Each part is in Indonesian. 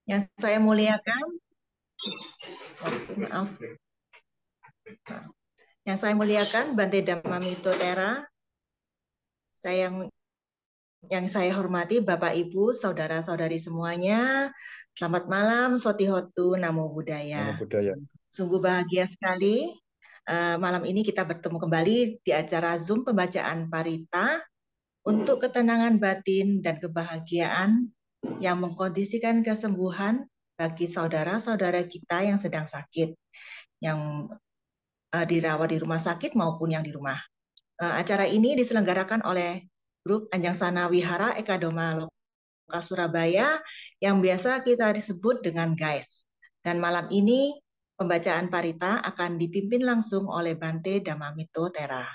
Yang saya muliakan, maaf. Yang saya muliakan, Bante Dhammamito Tera, yang saya hormati Bapak Ibu, saudara-saudari semuanya, selamat malam, Sotihotu, Namo Nama Buddhaya. budaya. Sungguh bahagia sekali malam ini kita bertemu kembali di acara Zoom pembacaan Parita untuk ketenangan batin dan kebahagiaan yang mengkondisikan kesembuhan bagi saudara-saudara kita yang sedang sakit, yang dirawat di rumah sakit maupun yang di rumah. Acara ini diselenggarakan oleh Grup Anjang Sana Wihara Ekadoma Loka Surabaya yang biasa kita disebut dengan GAIS. Dan malam ini pembacaan Parita akan dipimpin langsung oleh Bante Dhammamito Tera.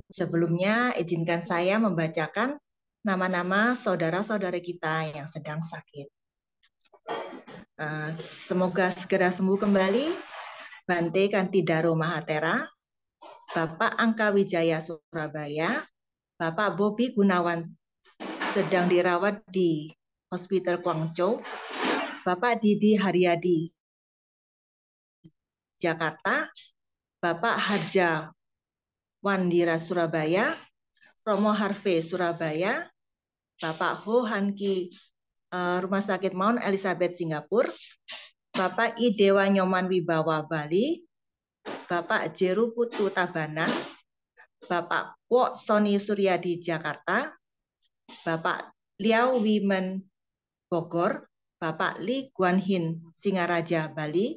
Sebelumnya izinkan saya membacakan nama-nama saudara-saudara kita yang sedang sakit. Semoga segera sembuh kembali. Bante Kantidaro Mahatera, Bapak Angka Wijaya Surabaya, Bapak Bobi Gunawan sedang dirawat di Hospital Guangzhou, Bapak Didi Haryadi Jakarta, Bapak Harja Wandira Surabaya, Romo Harvey Surabaya, Bapak Ho Hanki Rumah Sakit Mount Elizabeth Singapura, Bapak I Dewa Nyoman Wibawa Bali, Bapak Jeru Putu Tabanan, Bapak Wok Soni Suryadi Jakarta, Bapak Liao Wimen Bogor, Bapak Li Guanhin Singaraja Bali,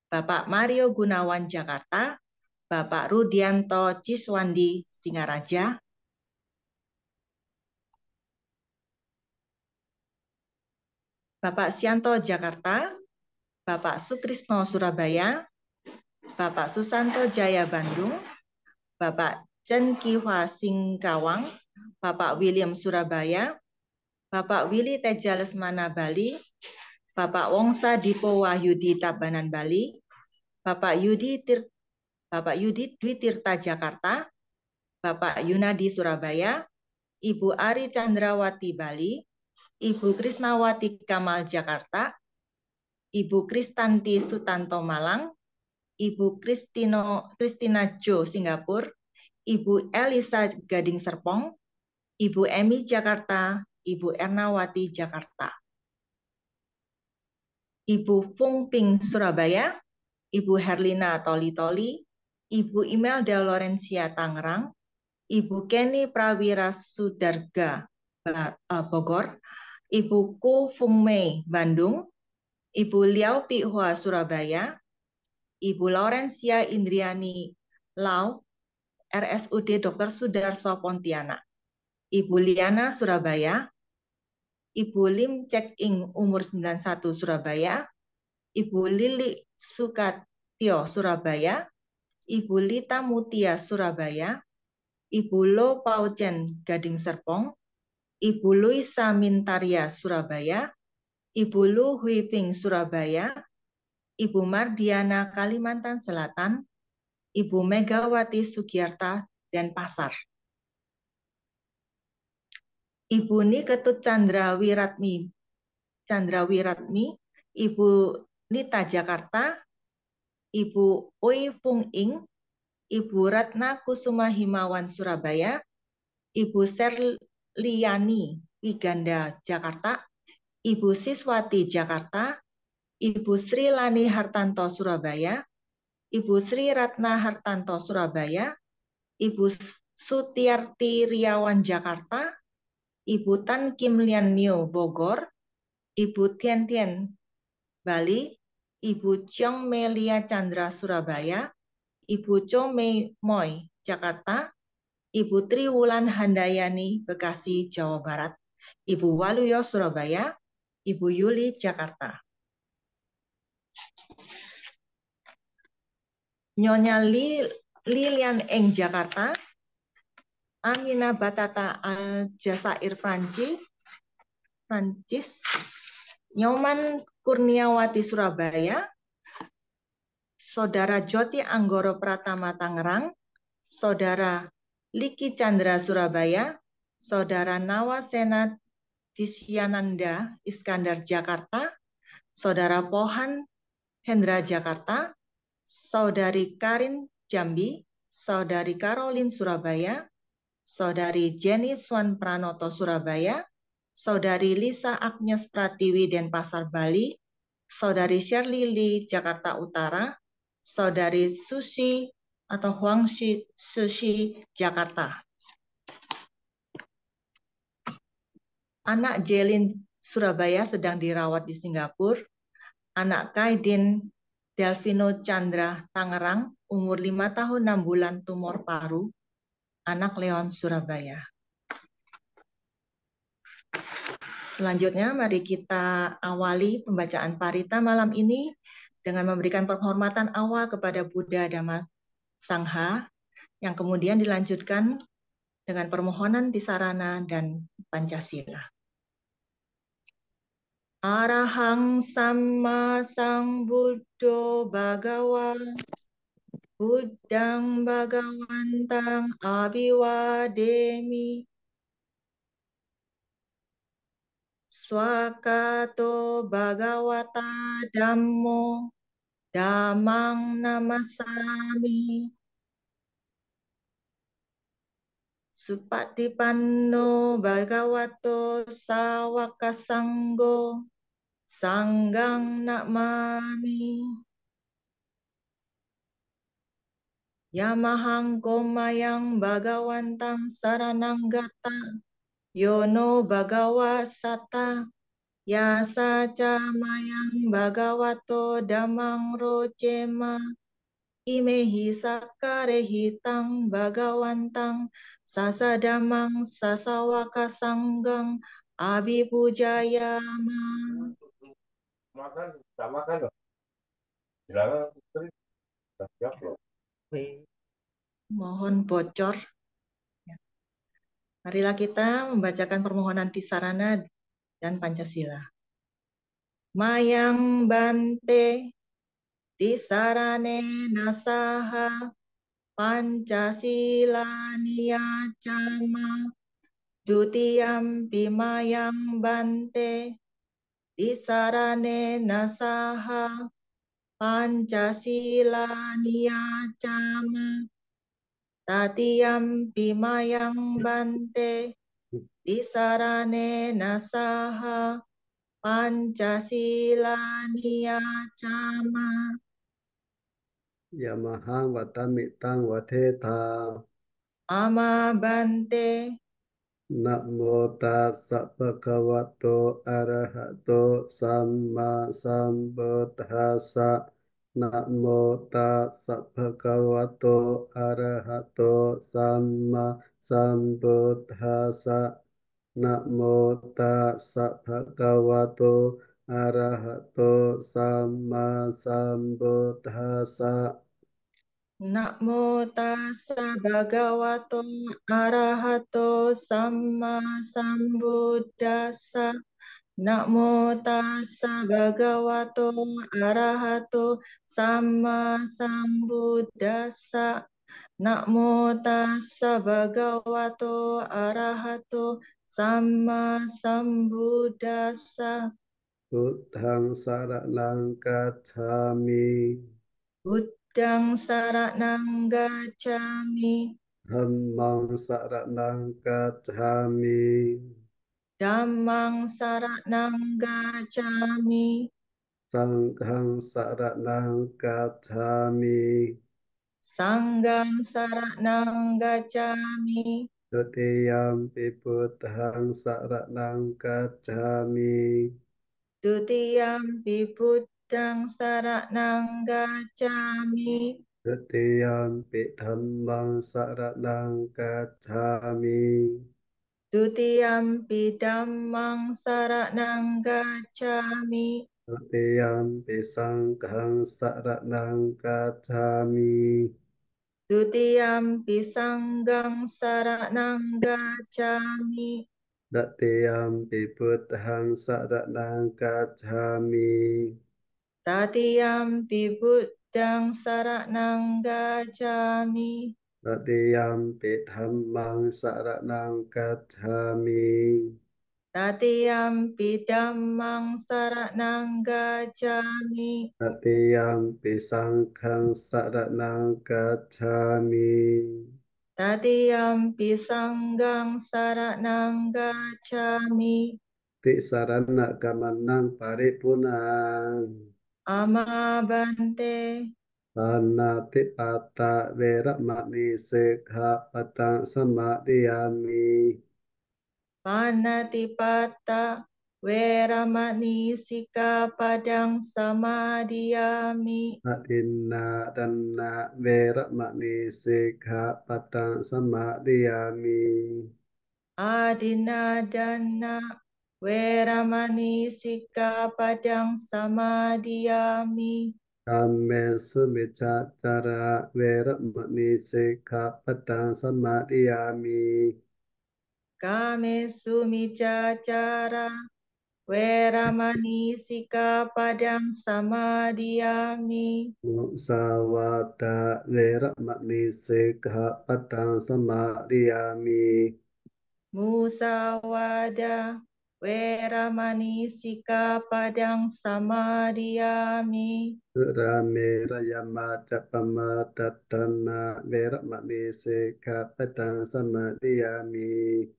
Bapak Mario Gunawan Jakarta, Bapak Rudianto Ciswandi Singaraja, Bapak Sianto Jakarta, Bapak Sukrisno Surabaya, Bapak Susanto Jaya Bandung, Bapak Chen Kihwa Singkawang, Bapak William Surabaya, Bapak Willy Teja Lesmana Bali, Bapak Wongsa Dipo Wahyudi Tabanan Bali, Bapak Yudi Dwi Tirta Jakarta, Bapak Yunadi Surabaya, Ibu Ari Chandrawati Bali, Ibu Krisnawati Kamal Jakarta, Ibu Kristanti Sutanto Malang, Ibu Kristina Jo Singapura, Ibu Elisa Gading Serpong, Ibu Emi Jakarta, Ibu Ernawati Jakarta, Ibu Fung Ping Surabaya, Ibu Herlina Toli-Toli, Ibu Imelda Lorencia Tangerang, Ibu Kenny Prawira Sudarga Bogor, Ibu Ko Fung Mei Bandung, Ibu Liao Pihua Surabaya, Ibu Laurencia Indriani Lau, RSUD Dr. Sudarso Pontianak, Ibu Liana Surabaya, Ibu Lim Cek Ing umur 91 Surabaya, Ibu Lili Sukatyo Surabaya, Ibu Lita Mutia Surabaya, Ibu Lo Paujen Gading Serpong, Ibu Luisa Mintaria Surabaya, Ibu Lu Huiping Surabaya, Ibu Mardiana Kalimantan Selatan, Ibu Megawati Sugiarta Denpasar, Ibu Niketut Chandra Wiratmi, Ibu Nita Jakarta, Ibu Oi Pung Ing, Ibu Ratna Kusuma Himawan Surabaya, Ibu Serliani Wiganda Jakarta, Ibu Siswati Jakarta, Ibu Sri Lani Hartanto Surabaya, Ibu Sri Ratna Hartanto Surabaya, Ibu Sutiarti Riawan Jakarta, Ibu Tan Kim Lian Nio Bogor, Ibu Tian Tian Bali, Ibu Chong Melia Chandra Surabaya, Ibu Cho Mei Moy Jakarta, Ibu Triwulan Handayani Bekasi Jawa Barat, Ibu Waluyo Surabaya, Ibu Yuli Jakarta. Nyonya Lilian Eng Jakarta, Amina Batata Aljazair Prancis, Nyoman Kurniawati Surabaya, Saudara Joti Anggoro Pratama Tangerang, Saudara Liki Chandra Surabaya, Saudara Nawasena Disyananda Iskandar Jakarta, Saudara Pohan Hendra Jakarta, Saudari Karin Jambi, Saudari Caroline Surabaya, Saudari Jenny Swan Pranoto Surabaya, Saudari Lisa Agnes Pratiwi Denpasar Bali, Saudari Shirley Lee Jakarta Utara, Saudari Sushi atau Sushi Jakarta. Anak Jelin Surabaya sedang dirawat di Singapura. Anak Kaidin Delvino Chandra Tangerang, umur 5 tahun 6 bulan, tumor paru. Anak Leon Surabaya. Selanjutnya mari kita awali pembacaan parita malam ini dengan memberikan penghormatan awal kepada Buddha Dhamma Sangha yang kemudian dilanjutkan dengan permohonan Tisarana dan Pancasila. Arahang Samma Sambuddho Bhagawa Buddhang Bhagawantang Abhiwademi Swakato Bhagawata Dhammo Dhammang Namasami Supatipanno Bhagavato Sawaka Sanggo Sanggang Namami Yamahang Komayang Bhagawantang Sarananggata Yono Bhagawa Sata Yasa Camayang Bhagavato Damang Rocema Imehi Sakarehitang Bhagawantang Sasadamang Sasawaka Sanggang Abhipujayama. Makan, tak makan loh. Bilang istri, tak siap loh. Mohon bocor. Marilah kita membacakan permohonan Tisarana dan Pancasila. Mayang Bante Tisarane Nasaha Pancasila Niyacama Dutiyam Bimayang Bante Tisarane Nasaha Pancasila Niyacama Tatiyam Bimayang Bante Tisarane Nasaha Pancasila Niyacama Yamahang Watamitang Wateta. Ama Bante Namo tassa bhagavato arahato samma sambuddhassa. Namo tassa bhagavato arahato samma sambuddhassa. Namo tassa bhagavato arahato samma sambuddhassa. Namo tassa bhagavato arahato samma sambuddhassa. Namo tassa bhagavato arahato samma sambuddhassa. Namo tassa bhagavato arahato samma sambuddhassa. Buddhang saranang gacchami. Buddhang saranang gacchami. Dhammang saranang gacchami. Dhammang saranang gacchami. Sanghang saranang gacchami. Sanghang saranang gacchami. Dutiyampi buddhang saranang gacchami. Dutiyampi buddhang saranang gacchami. Dutiyampi dhammang saranang gacchami. Dutiyampi dhammang saranang gacchami. Dutiyampi sanghang saranang gacchami. Dutiyampi sanghang saranang gacchami. Datiyampi buddhang saranang gacchami. Tatiyampi buddhang saranang gacchami. Tatiyampi dhammang saranang gacchami. Tatiyampi dhammang saranang gacchami. Tatiyampi sanghang saranang gacchami. Tatiyampi sanggang saranang gacchami. Tisarana kamanang paripunang. Amabante. Panatipata weramani sikkhapadang samadhiyami. Panatipata Weramani Sikkhapadang Samadhiyami. Adinna dana weramani sikkhapadang samadhiyami. Adinadana Weramani Sikkhapadang Samadhiyami. Kammesu miccaccara weramani sikkhapadang samadhiyami. Kamesu Micacara Weramani Sikkhapadang Samadhiyami. Musawada weramani sikkhapadang samadhiyami. Musawada Weramani Sikkhapadang Samadhiyami. Rame rayama japama tatana weramani sikkhapadang samadhiyami.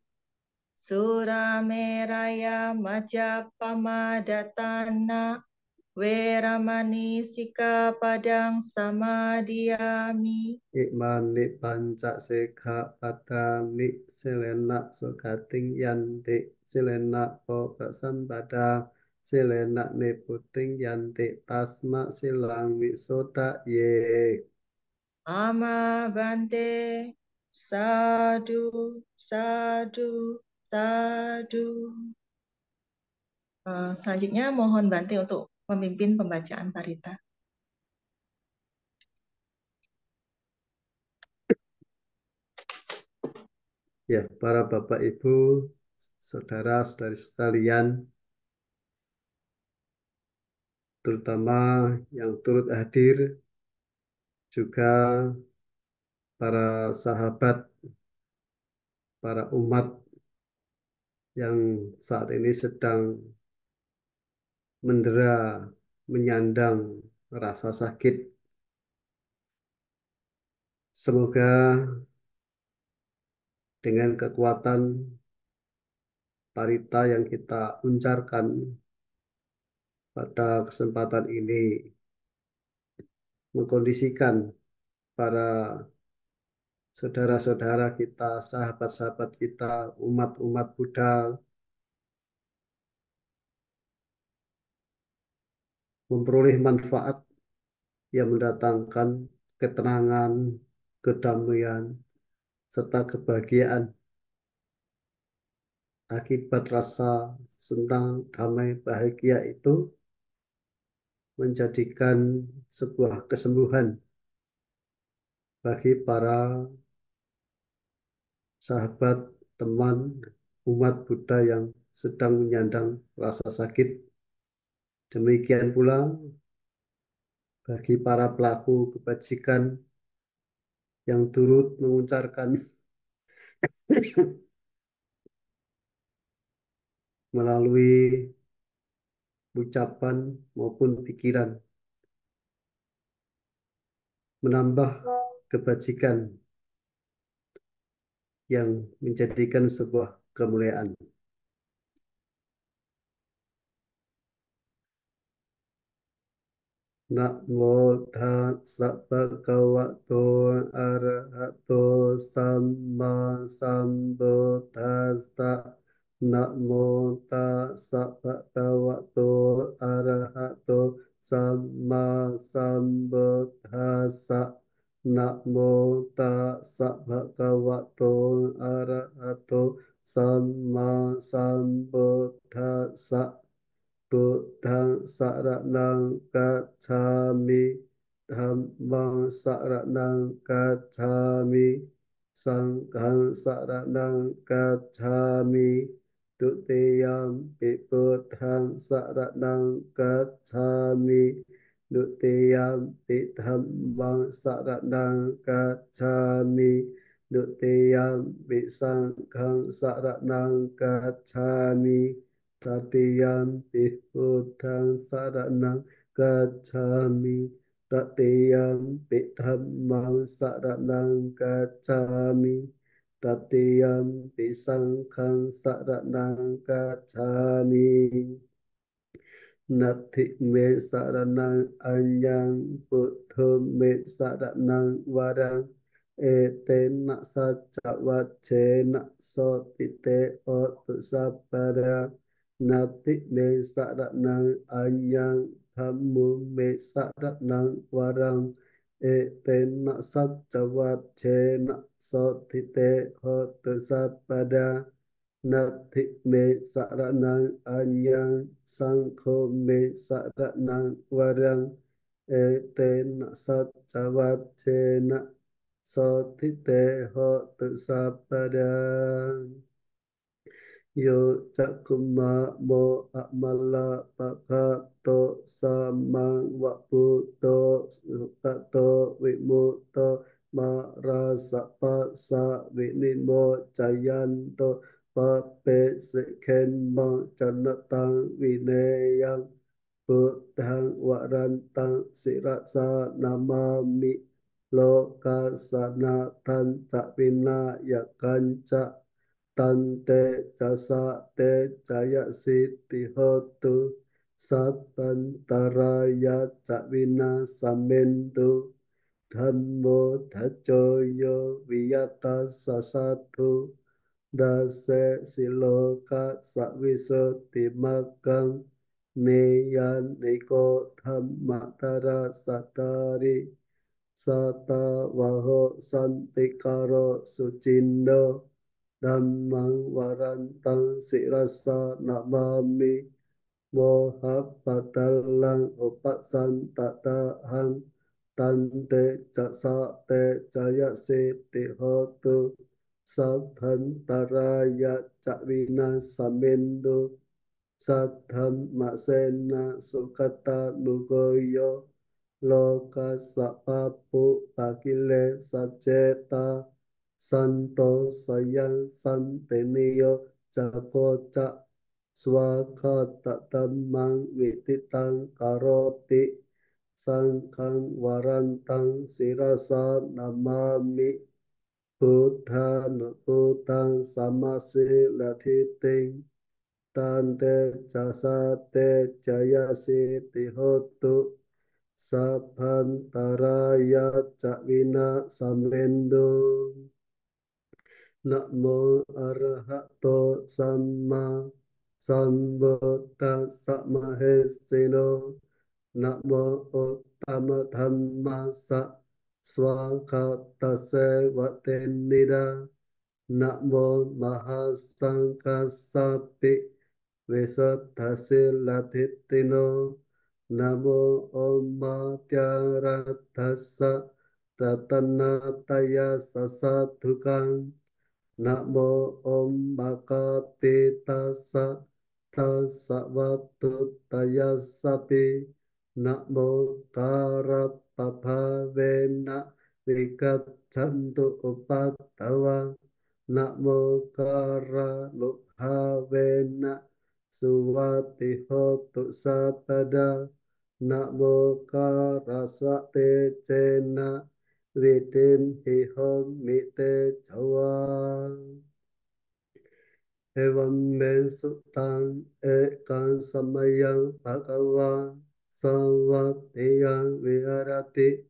Surameraya Majapamadatana Weramani Sikkhapadang Samadhiyami. Imani panca sikkhapadani silena sukating yanti silena pokasampada silena niputing yanti tasma silang wisoda ye. Amabante. Sadu, sadu, sadu. Selanjutnya mohon Bante untuk memimpin pembacaan parita. Ya, para Bapak Ibu, saudara-saudari sekalian, terutama yang turut hadir, juga para sahabat, para umat yang saat ini sedang mendera, menyandang rasa sakit. Semoga dengan kekuatan parita yang kita uncarkan pada kesempatan ini mengkondisikan para saudara-saudara kita, sahabat-sahabat kita, umat-umat Buddha memperoleh manfaat yang mendatangkan ketenangan, kedamaian, serta kebahagiaan akibat rasa senang, damai, bahagia itu menjadikan sebuah kesembuhan bagi para sahabat, teman, umat Buddha yang sedang menyandang rasa sakit. Demikian pula bagi para pelaku kebajikan yang turut mengucapkan melalui ucapan maupun pikiran, menambah kebajikan yang menjadikan sebuah kemuliaan. Namo tassa bhagavato arahato samma sambuddhassa. Namo tassa bhagavato arahato samma sambuddhassa. Namo tassa bhagavato arahato samma sambuddhassa. Buddhang saranang gacchami, dhammang saranang gacchami, sanghang saranang gacchami, dutiyampi buddhang saranang gacchami, dutiyampi dhammang saranang gacchami, Dutiyampi sangghang saranang gacchami. Tatiyampi buddhang saranang gacchami. Tatiyampi dhammang saranang gacchami. Tatiyampi sangghang saranang gacchami. Natti me saranang anyang Buddho me saranang varang ete na sa chavache na so tite o tu sapara. Natti me saranang anyang Dhammo me saranang varang ete na sa chavache na so tite o tu sapara. Natti me saranang anyang Sangho me saranang varang etena satchavache sotite hotu sapadang. Yo Chakuma Mo Amala Pakato Samang Waputo Tato Vimuto Marasapa Sa Vinimo Chayanto Pape Sekhenmo Chanatang Vineyang Buddhang Warantang Sirasa Namami Loka Sanatan Tapina Yakanca Tante jasa te jaya siti hotu sabantaraya cawina samentu dhammo dhajoyo viyata sasatu dase siloka saviso timakang neyan niko dhammatara satari sata waho santikaro sucindo Dhammang varantang sirasa namami mohabatalang upasantadahang tante jasa te jaya siti hotu sabhantaraya cawina samendu sadham masena sukata nugoyo loka sapapu pakile sajeta santo sayang santeniyo jakoca swakata dhammang vititang karoti sangkang warantang sirasa namami buddha nuputang samasila tante jasa te jaya siti hotu sabhantaraya cawina samendu. Namo arahato samma sambuddhassa mahesino. Namo uttama dhammassa swakatase vatenida. Namo mahasangkasapi Vesatthasillatthitino. Namo Om Madhyaradhassa Ratanataya Sasadhukang. Namo Om Bhagavate Tassa Tassavatu Sapi. Namo Karapapavena Vikachantu Upadawa. Namo Karalubhavena Suvati Hotu Sapada. Namo Karasate Cena Vitim Hihom Mite Jawa. Evam men sutang ekang samayang bhagava savatiyang viharati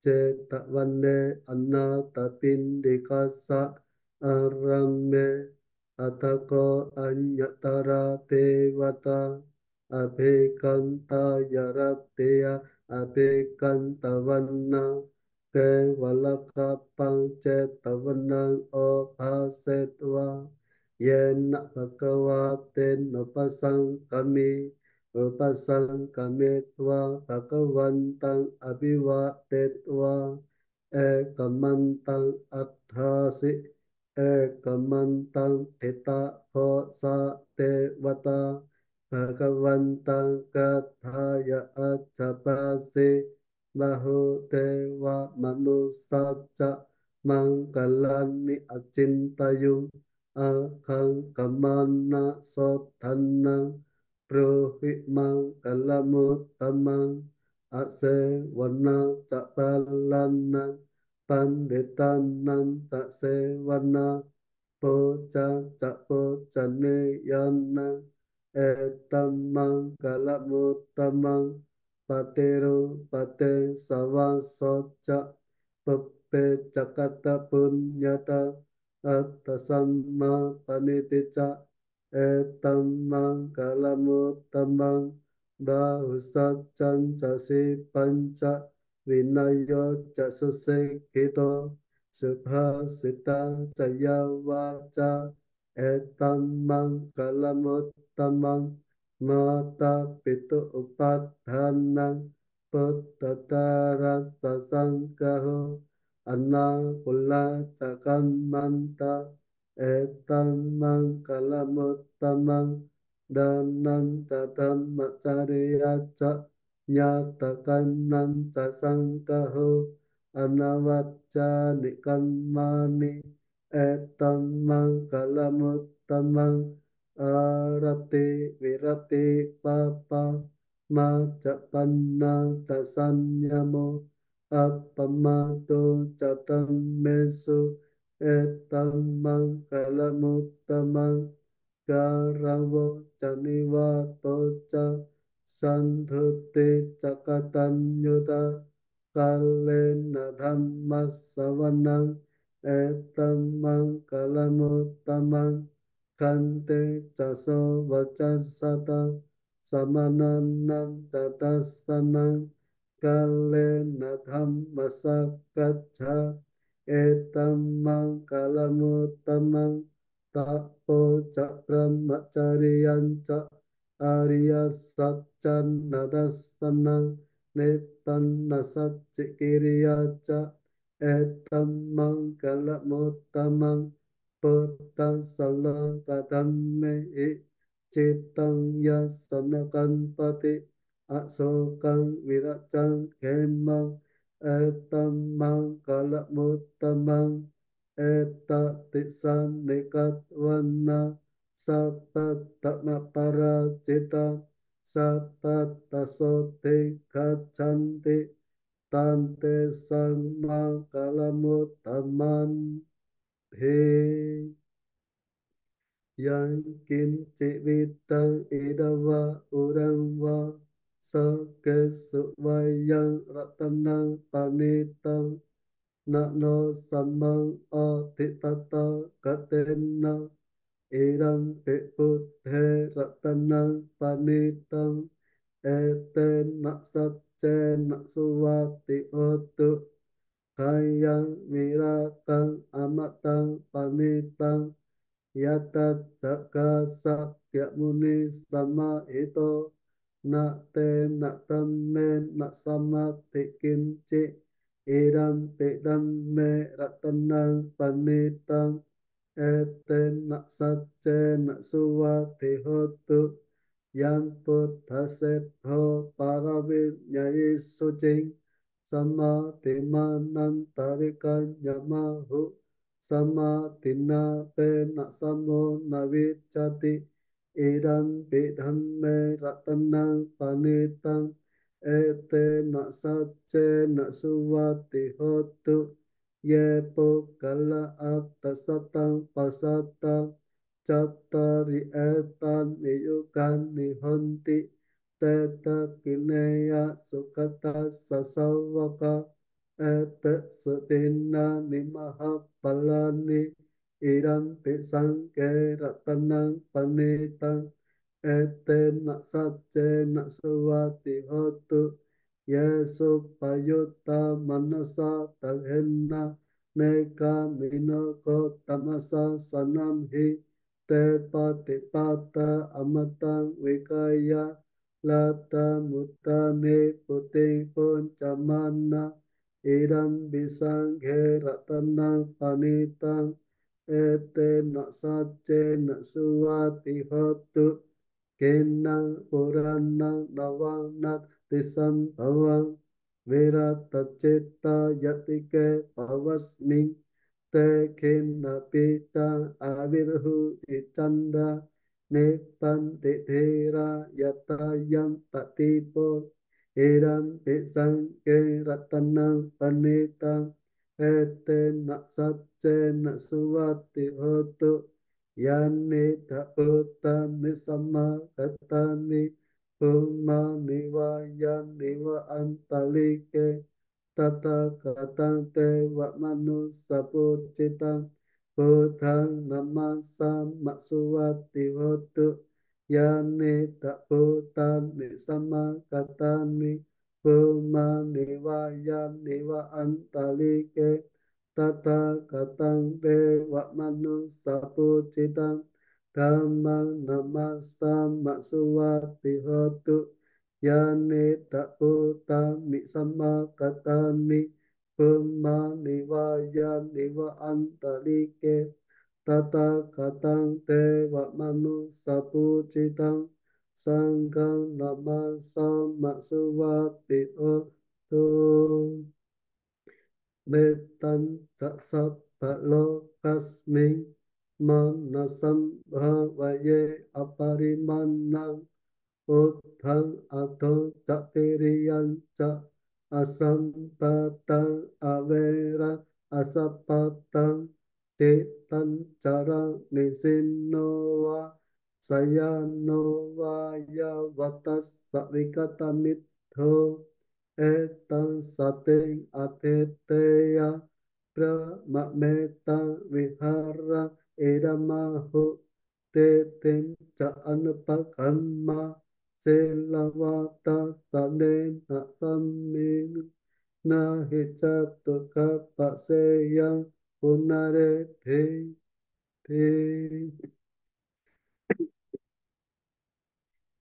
cetavane anatapindikasa arame atako anyatara devata abhikanta yarateya abhikantavanna kevalakapang cetavanang obhasetva Yena bhagavaten upasangkami tva bhagavantang abhivatetva ekamantang atthasi ekamantang thita phosa devata bhagavantang kathaya acchapasi bahudeva manusacca Mangkalani acintayung akang kamana sotanang prohi mangkalamut tamang ase wana capalanang panditanang tase wana poca capo cane yanang etamang kalamut tamang patero pate sawasoca pepe cakata punyata atasamma panitica etamang kalamutamang bahusacan casi panca vinayo casusekito subhasita caya waca etamang kalamutamang mata pitu upadhanang Puttara sasangkaho anakula cakamanta etamang kalamuttamang danan tatam macariyaca nyatakan nanta sangkaho anawacca nikamani etamang kalamuttamang arati virati papa Macapanna tasanyamo appamato catamesu etamang kalamuttamang karavo canivato ca santhuti cakatanyuta kalena dhammasavanang etamang kalamuttamang kante caso vacasata samananang tatasanang kalena dhammasakaccha etamang kalamutamang tapo brahmacariyanca arya satchan nadasanang netanna satchikiriyaca etamang kalamutamang Putta sala kadhamme Citang yasanakan pati asokang viracang kemang etamang kalamuttamang eta tisan nekat wana sapat takna para cita sapat tasote kacanti tante sang kalamutaman he yang kinci vitang idawa urang wa sa kesuvayang ratanang panitang nakno samang atitata katena iram piputhe ratanang panitang eten naksatce naksuwati otu hayang miratang amatang panitang Yata taka sakya muni sama ito na te na tamme na sama te kimchi iram te damme ratanang panitang ete na satche na suwa te hotu yang puttaset ho paravit nyai sucing sama te manan tarikan yamahu sama tina te na samo na vichati iram bidhamme ratanang panitang ete na satche na suvati hotu ye pokala atta satang pasata cattari etan niyukan nihonti teta kineya sukata sasawaka ete sutina nimaha palani iram pisangke ratanang panitang ete naksatche naksuwati hotu yesu payutta manasa talhenna neka minoko tamasa sanamhi te patipata amatang vikaya lata mutane puting puncamana Iram bisanghe ratanang panitang ete naksache naksuwati hotu kenang puranang nawanat tisam bawang viratacita yatike pavasming te kena pita avirhu ichanda ne pante thera yatayan tatipo eram pisang ke ratanang panetang ete naksatse naksuwati hotu yani taputa nisama katani puma niwa yan niwa antalike tata katang te wa manu sapuchitang Buddhang namasam maksuwati hotu yani taputan nisama katani puma niwa yan niwa antalike tata katang te wa manu sapuchitang dhammang namasam maksuwati hotu yani taputa misama katani puma niwa yan niwa antalike tata katang te wa manu sapuchitang sanggang namasam maksuwati hotu betan caksat balo kasmi manasam bhavaye aparimanang Uthang atho chakiriyan cha asampatang avera asapatang tetan charang nisinnowa sayanowa yavatas savikatamitho etang sating ateteya pramatang vihara iramahu te ten cha anupakamma Selavata tane na samin na hichatu kapaseyang punare te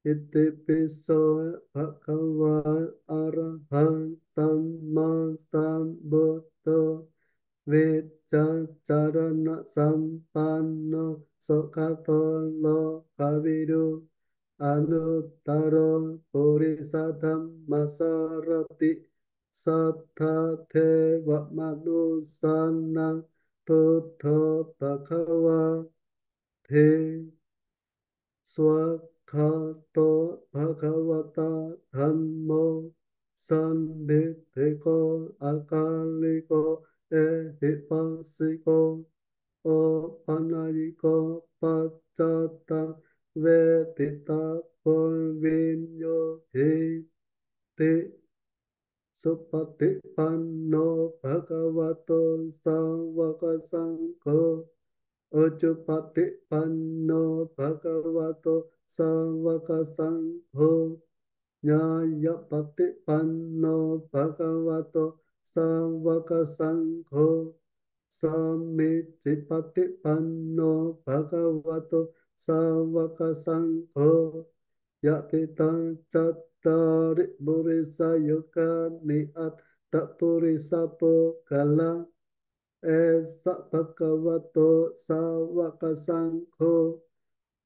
iti piso bhagava arahang samma sambuddho Vicacharana sampanno sokato lo kaviru anuttaro purisadam masarati sattha theva manusanang tuttho bhagava the swakhato bhagavata dhammo sandithiko akaliko ehipasiko o panayiko pachata vedita purvinyo te supatipanno bhagavato savaka sangho Ujjupatipanno bhagavato savaka sangho Nyayapatipanno bhagavato savaka sangho Samicipatipanno bhagavato savaka sangho Yatitang cattari burisa yuka niat tapurisa pokala Esa bhagavato savaka sangho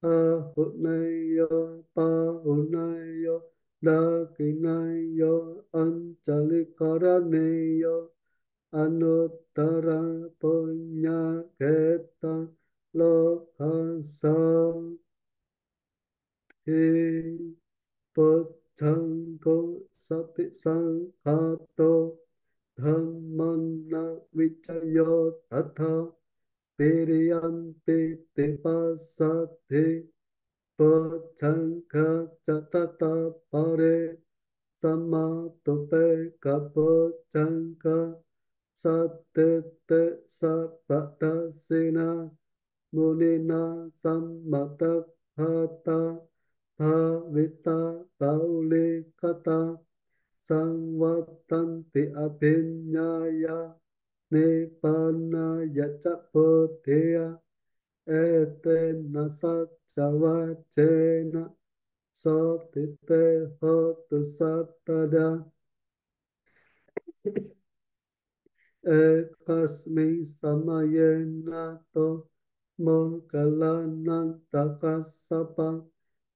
ahunayo pahunayo dakinayo anjalikaraneyo anuttara punya keta lokasa hi pachango sati sanghato dhammana vichayo tatha Piriyanti tipasati pachanka chatata pare samatupe kapachanka satete sapatasina munina sammatakkhata bhavita paulikata samvattanti abhinyaya Nibbana yachapoteya etena satchavachena sotite hotu sattada ekasmi samayena to mokalanantakasapa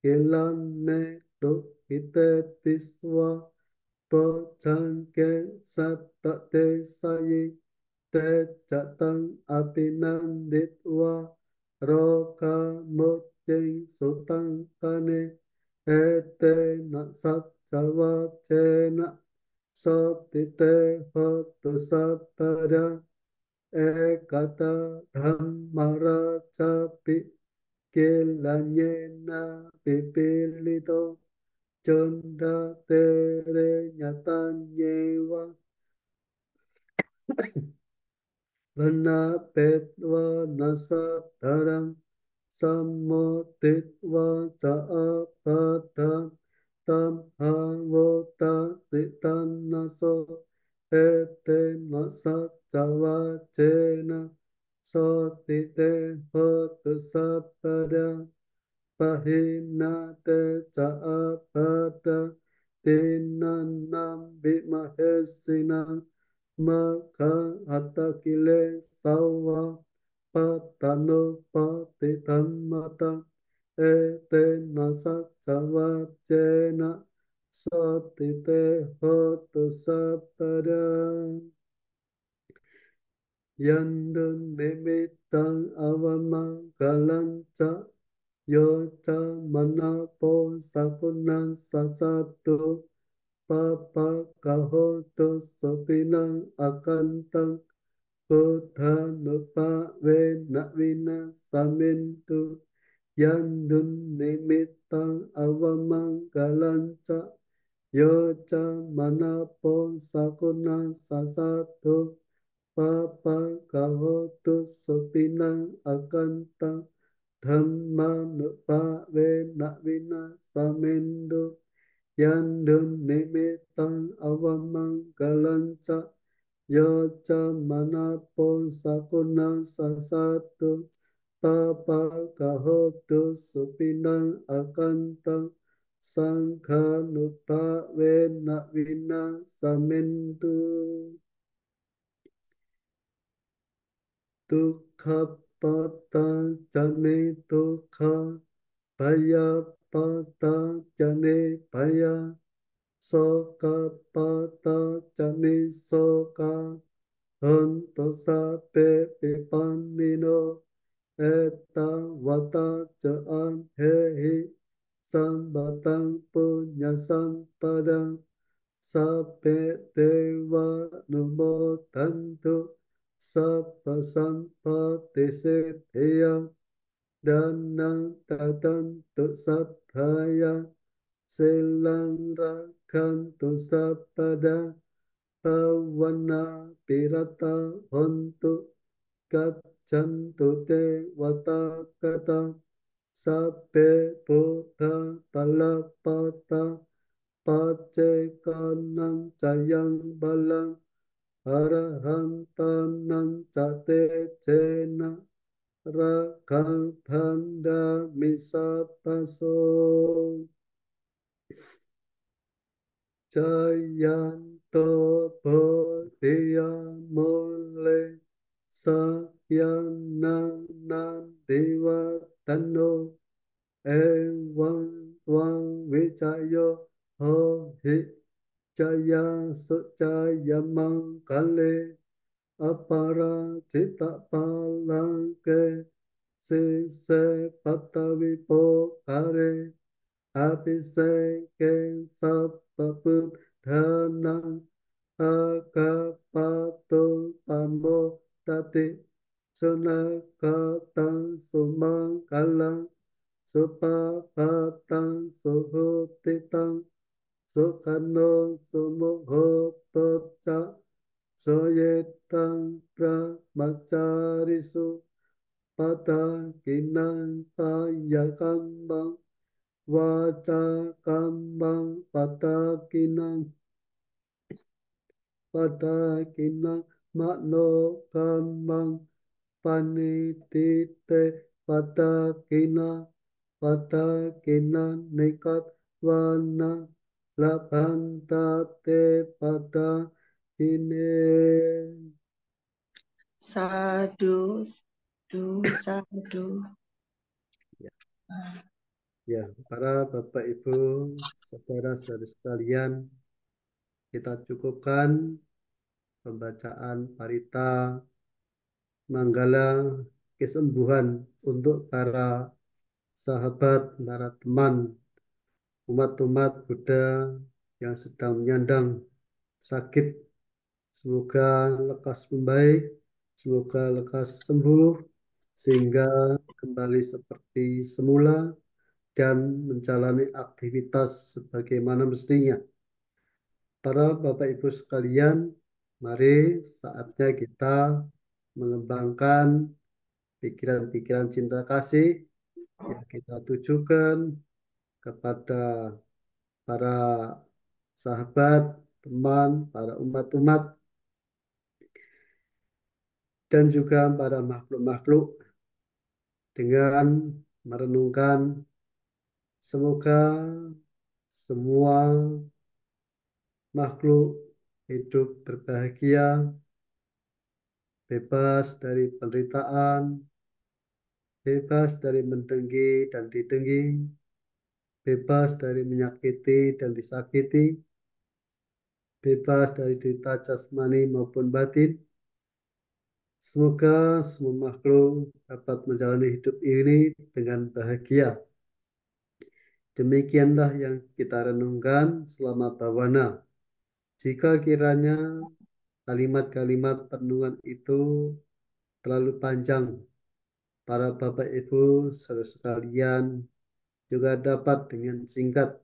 kilane tu hitetisva pochanke sattate sayi te chatang apinanditva roka moching sutang kane ete na satchava chena sotite hotu sapada ekata dhammarachapi kilanyena pipilito chonda tere nyatanyewa vana petva nasataram samotitva cha apata tam havota sitan naso ete nasat chava chena sotite hotu sapada pahinate cha apata tinannam vimahesinam makha atakile sawa patano patitammata ete nasacchava chena satite hotu sapada yandun nimittang avamagalam cha yo cha manapo sakunang sasatu papa kahoto sopinang akantang Buddha nupa ve na vina samintu yandun nimittang avamanggalanca yo cha manapo sakuna sasatu papa kahotu sopinang akantang dhamma nupa ve na vina samintu yandun nimittang avamanggalanca yo cha manapo sakuna sasatu papa kahotu supinang akantang sangha nupa ve na vina samintu dukha pata jane dukha bhaya pata jane bhaya soka pata jane soka hanto sape pipanino eta vata cha an hehi sambatang punya sampadang sape deva numotantu sappa sampati siddhya danang tatantu sattaya silang rakhantu sappada pawana pirata hontu gaccantu te vata kata sape buddha palapata pacekanang cayang balang arahantanang cate cena rakhathanda misapaso Jayanto bodhiya mole sakyanang diva tano evam tvang vichayo ho hi jaya suchaya mangkale apara cita palangke si se patavipo kare abhiseke sappapudhanang akapato pamodati sunakatang sumangkalang supapatang suhutitang sukano sumuhotoca soyetang brahmacharisu patakinang payakambang vaca kambang patakinang mano kambang panitite patakina nikat vana labhantate patakine. Sadu, sadu. Ya, para Bapak Ibu, saudara-saudari sekalian, kita cukupkan pembacaan parita Manggala kesembuhan untuk para sahabat, para teman, umat-umat Buddha yang sedang menyandang sakit. Semoga lekas membaik, semoga lekas sembuh, sehingga kembali seperti semula dan menjalani aktivitas sebagaimana mestinya. Para Bapak Ibu sekalian, mari saatnya kita mengembangkan pikiran-pikiran cinta kasih yang kita tujukan kepada para sahabat, teman, para umat-umat, dan juga para makhluk-makhluk dengan merenungkan semoga semua makhluk hidup berbahagia, bebas dari penderitaan, bebas dari mendengki dan didengki, bebas dari menyakiti dan disakiti, bebas dari derita jasmani maupun batin. Semoga semua makhluk dapat menjalani hidup ini dengan bahagia. Demikianlah yang kita renungkan selama bawana. Jika kiranya kalimat-kalimat perenungan itu terlalu panjang, para Bapak Ibu saudara sekalian juga dapat dengan singkat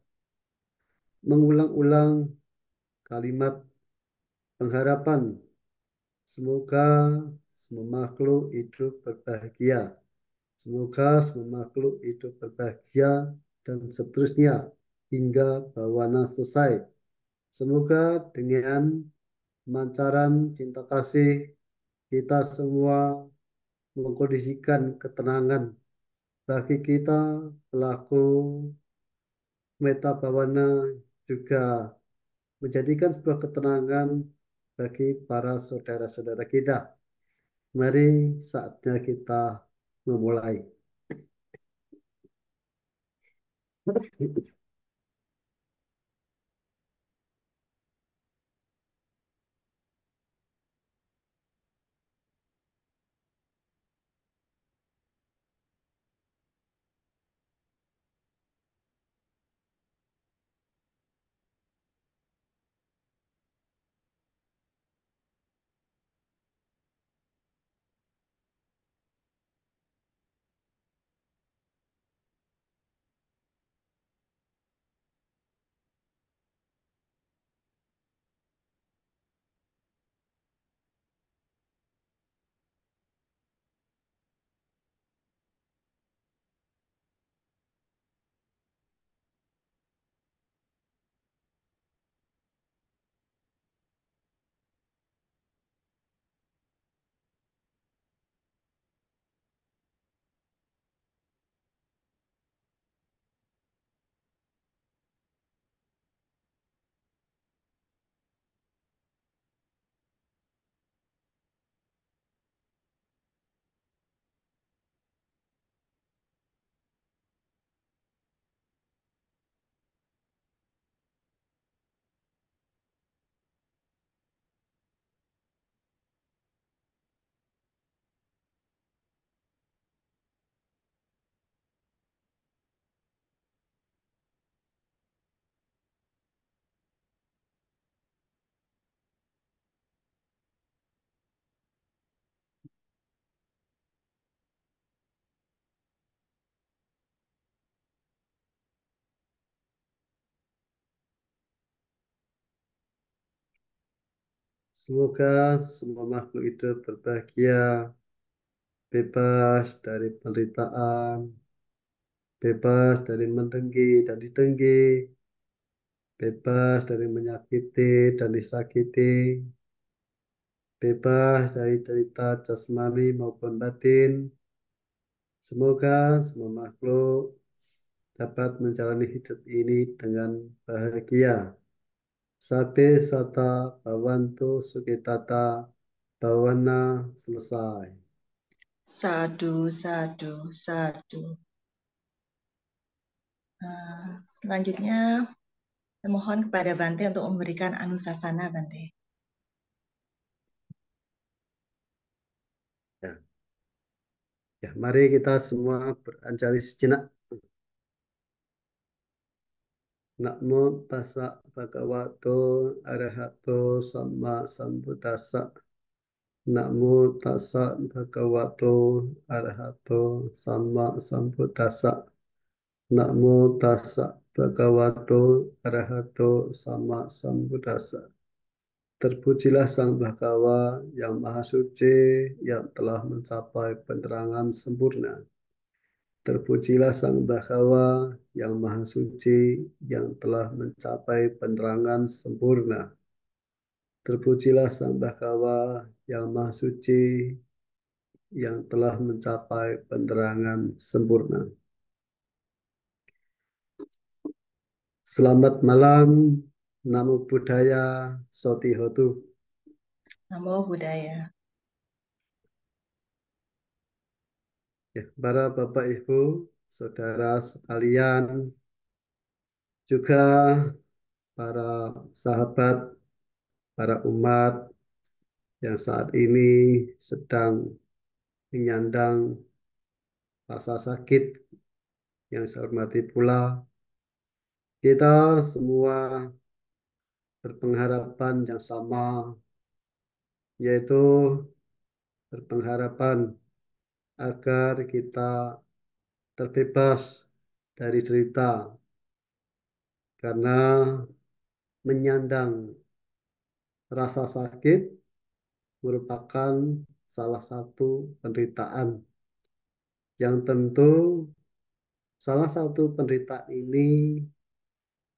mengulang-ulang kalimat pengharapan. Semoga semua makhluk hidup berbahagia. Semoga semua makhluk hidup berbahagia dan seterusnya hingga bawana selesai. Semoga dengan pemancaran cinta kasih kita semua mengkondisikan ketenangan bagi kita pelaku meta bawana, juga menjadikan sebuah ketenangan bagi para saudara-saudara kita. Mari saatnya kita memulai. Semoga semua makhluk hidup berbahagia, bebas dari penderitaan, bebas dari mendengki dan didengki, bebas dari menyakiti dan disakiti, bebas dari derita jasmani maupun batin. Semoga semua makhluk dapat menjalani hidup ini dengan bahagia. Sabe sata bawantu sukitata bawana selesai. Sadu, sadu, sadu. Selanjutnya, saya mohon kepada Bante untuk memberikan anusasana, Bante. Ya, mari kita semua beranjali sejenak. Namo tassa bhagavato arahato sama sambuddhassa. Namo tassa bhagavato arahato sama sambuddhassa. Namo tassa bhagavato arahato sama sambuddhassa. Terpujilah Sang Bhagawa yang Maha Suci yang telah mencapai penerangan sempurna. Terpujilah Sang Bhagawa yang Maha Suci yang telah mencapai penerangan sempurna. Terpujilah Sang Bhagawa yang Maha Suci yang telah mencapai penerangan sempurna. Selamat malam, Namo Buddhaya, Sotihotu. Namo Buddhaya. Ya, para Bapak Ibu, saudara sekalian, juga para sahabat, para umat yang saat ini sedang menyandang rasa sakit yang saya hormati pula, kita semua berpengharapan yang sama, yaitu berpengharapan agar kita terbebas dari derita, karena menyandang rasa sakit merupakan salah satu penderitaan yang tentu salah satu penderitaan ini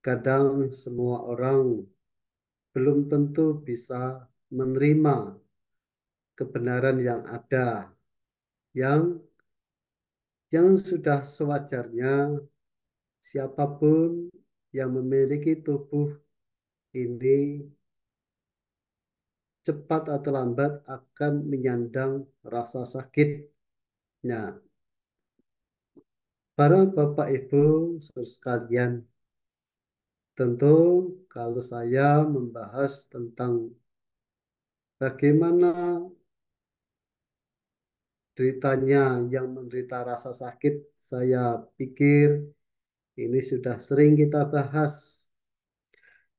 kadang semua orang belum tentu bisa menerima kebenaran yang ada, yang sudah sewajarnya siapapun yang memiliki tubuh ini cepat atau lambat akan menyandang rasa sakitnya. Para Bapak Ibu saudara sekalian, tentu kalau saya membahas tentang bagaimana deritanya yang menderita rasa sakit, saya pikir ini sudah sering kita bahas.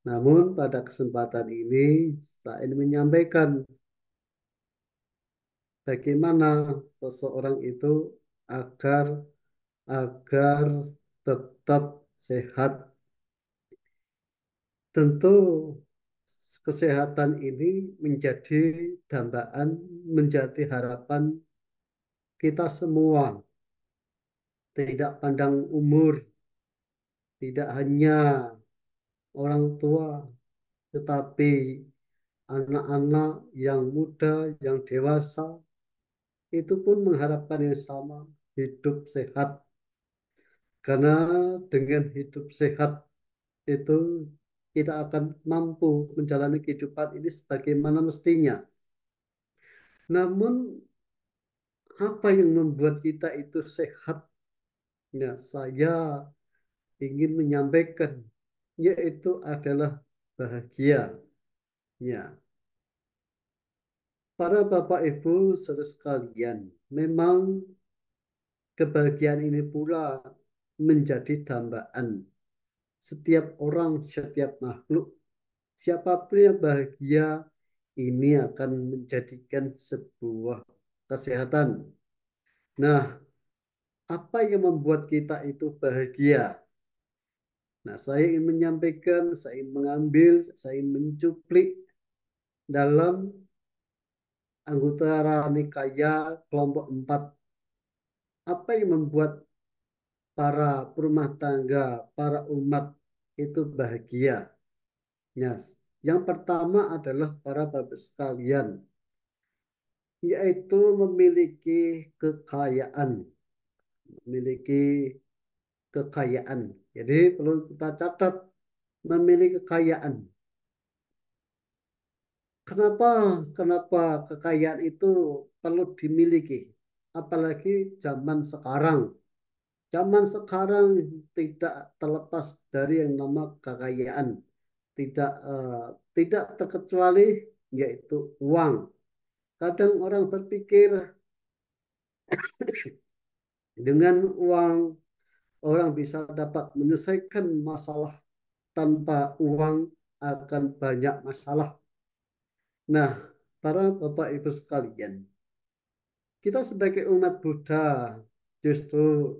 Namun pada kesempatan ini saya ingin menyampaikan bagaimana seseorang itu agar agar tetap sehat. Tentu kesehatan ini menjadi dambaan, menjadi harapan kita semua. Tidak pandang umur, tidak hanya orang tua, tetapi anak-anak yang muda, yang dewasa, itu pun mengharapkan yang sama, hidup sehat. Karena dengan hidup sehat itu kita akan mampu menjalani kehidupan ini sebagaimana mestinya. Namun apa yang membuat kita itu sehat? Ya, saya ingin menyampaikan yaitu adalah bahagia. Ya, para Bapak Ibu saudara sekalian, memang kebahagiaan ini pula menjadi dambaan setiap orang, setiap makhluk. Siapapun yang bahagia ini akan menjadikan sebuah kesehatan. Nah, apa yang membuat kita itu bahagia? Nah, saya ingin menyampaikan, saya ingin mengambil, saya ingin mencuplik dalam Anggutara Nikaya kelompok 4. Apa yang membuat para perumah tangga, para umat itu bahagia? Yes. Yang pertama adalah para bapak sekalian, yaitu memiliki kekayaan, memiliki kekayaan. Jadi perlu kita catat, memiliki kekayaan. Kenapa? Kenapa kekayaan itu perlu dimiliki? Apalagi zaman sekarang. Zaman sekarang tidak terlepas dari yang nama kekayaan. Tidak tidak terkecuali yaitu uang. Kadang orang berpikir Dengan uang, orang bisa dapat menyelesaikan masalah. Tanpa uang akan banyak masalah. Nah, para Bapak Ibu sekalian, kita sebagai umat Buddha justru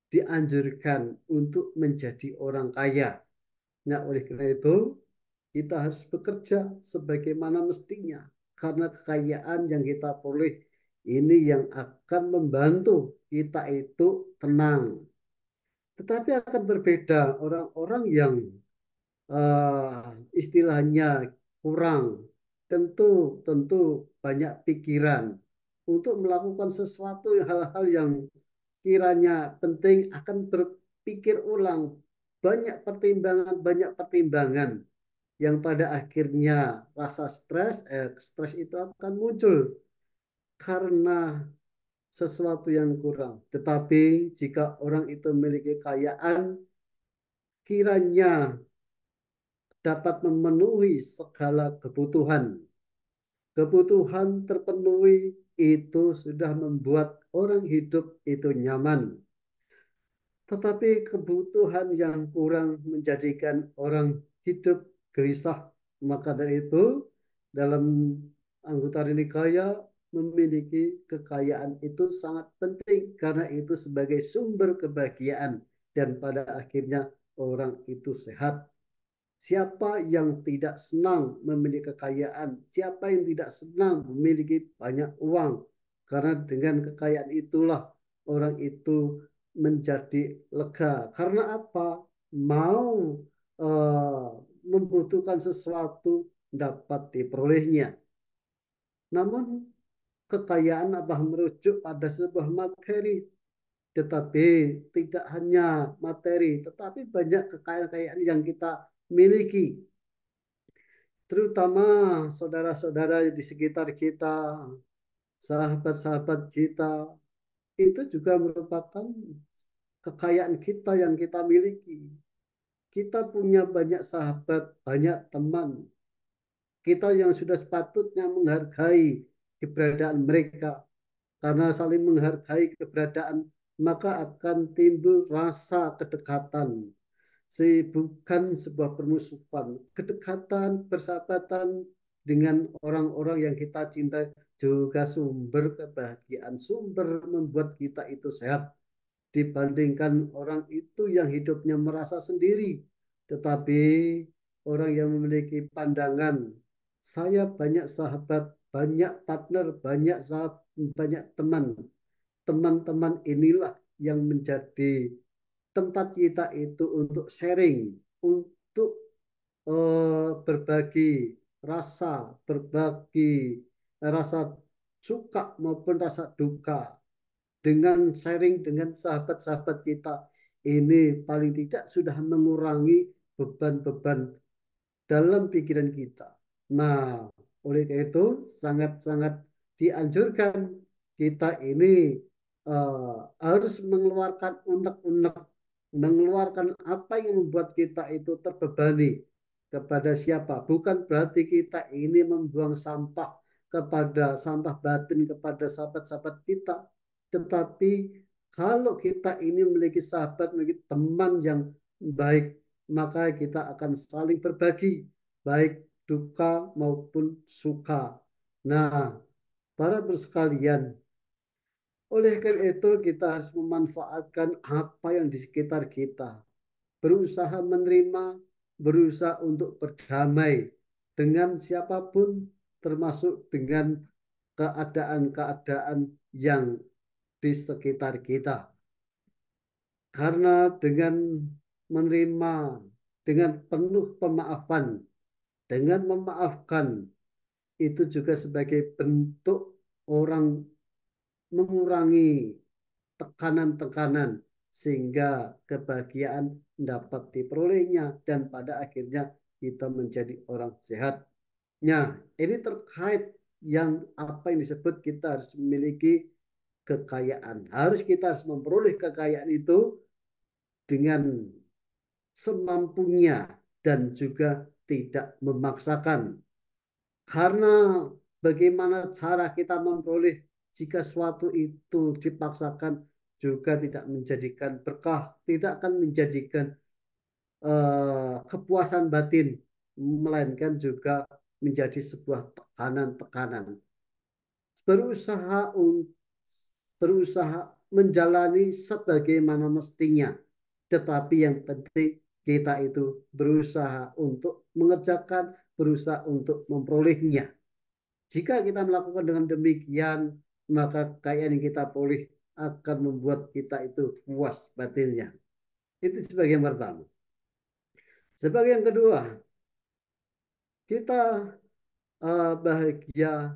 dianjurkan untuk menjadi orang kaya. Nah, oleh karena itu, kita harus bekerja sebagaimana mestinya. Karena kekayaan yang kita peroleh ini yang akan membantu kita itu tenang. Tetapi akan berbeda orang-orang yang istilahnya kurang, tentu tentu banyak pikiran untuk melakukan sesuatu hal-hal yang kiranya penting akan berpikir ulang, banyak pertimbangan yang pada akhirnya rasa stres itu akan muncul karena sesuatu yang kurang. Tetapi jika orang itu memiliki kekayaan, kiranya dapat memenuhi segala kebutuhan. Kebutuhan terpenuhi itu sudah membuat orang hidup itu nyaman. Tetapi kebutuhan yang kurang menjadikan orang hidup gelisah. Maka dari itu, dalam anggota Nikaya memiliki kekayaan itu sangat penting karena itu sebagai sumber kebahagiaan dan pada akhirnya orang itu sehat. Siapa yang tidak senang memiliki kekayaan? Siapa yang tidak senang memiliki banyak uang? Karena dengan kekayaan itulah orang itu menjadi lega. Karena apa? Mau uh, membutuhkan sesuatu dapat diperolehnya. Namun kekayaan apa merujuk pada sebuah materi, tetapi tidak hanya materi, tetapi banyak kekayaan yang kita miliki, terutama saudara-saudara di sekitar kita, sahabat-sahabat kita, itu juga merupakan kekayaan kita yang kita miliki. Kita punya banyak sahabat, banyak teman. Kita yang sudah sepatutnya menghargai keberadaan mereka. Karena saling menghargai keberadaan, maka akan timbul rasa kedekatan. Bukan sebuah permusuhan, kedekatan, persahabatan dengan orang-orang yang kita cintai juga sumber kebahagiaan, sumber membuat kita itu sehat dibandingkan orang itu yang hidupnya merasa sendiri. Tetapi orang yang memiliki pandangan, saya banyak sahabat, banyak partner, banyak teman. Teman-teman inilah yang menjadi tempat kita itu untuk sharing, untuk berbagi rasa suka maupun rasa duka dengan sharing dengan sahabat-sahabat kita. Ini paling tidak sudah mengurangi beban-beban dalam pikiran kita. Nah, oleh karena itu sangat-sangat dianjurkan kita ini harus mengeluarkan unek-unek, mengeluarkan apa yang membuat kita itu terbebani kepada siapa. Bukan berarti kita ini membuang sampah kepada sampah batin kepada sahabat-sahabat kita, tetapi kalau kita ini memiliki sahabat, memiliki teman yang baik, maka kita akan saling berbagi, baik duka maupun suka. Nah, para bersekalian, oleh karena itu kita harus memanfaatkan apa yang di sekitar kita. Berusaha menerima, berusaha untuk berdamai dengan siapapun, termasuk dengan keadaan-keadaan yang di sekitar kita. Karena dengan menerima, dengan penuh pemaafan, dengan memaafkan, itu juga sebagai bentuk orang mengurangi tekanan-tekanan sehingga kebahagiaan dapat diperolehnya dan pada akhirnya kita menjadi orang sehat. Nah, ini terkait yang apa yang disebut kita harus memiliki kekayaan. Kita harus memperoleh kekayaan itu dengan semampunya dan juga tidak memaksakan. Karena bagaimana cara kita memperoleh jika suatu itu dipaksakan juga tidak menjadikan berkah, tidak akan menjadikan kepuasan batin, melainkan juga menjadi sebuah tekanan-tekanan. Berusaha berusaha menjalani sebagaimana mestinya, tetapi yang penting kita itu berusaha untuk mengerjakan, berusaha untuk memperolehnya. Jika kita melakukan dengan demikian, maka kekayaan yang kita peroleh akan membuat kita itu puas batinnya. Itu sebagai yang pertama. Sebagai yang kedua, kita bahagia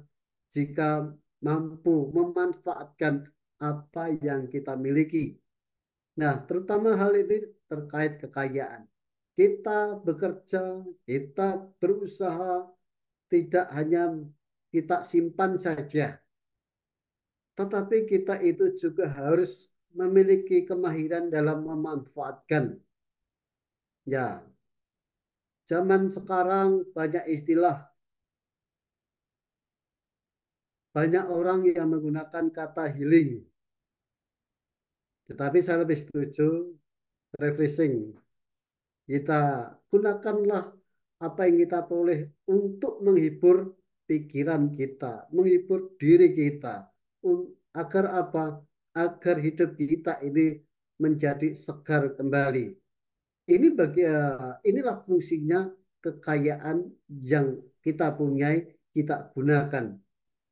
jika mampu memanfaatkan apa yang kita miliki. Nah, terutama hal ini terkait kekayaan. Kita bekerja, kita berusaha, tidak hanya kita simpan saja, tetapi kita itu juga harus memiliki kemahiran dalam memanfaatkan. Ya, zaman sekarang banyak istilah, banyak orang yang menggunakan kata healing. Tetapi saya lebih setuju refreshing. Kita gunakanlah apa yang kita peroleh untuk menghibur pikiran kita, menghibur diri kita. Agar apa? Agar hidup kita ini menjadi segar kembali. Inilah fungsinya kekayaan yang kita punyai, kita gunakan.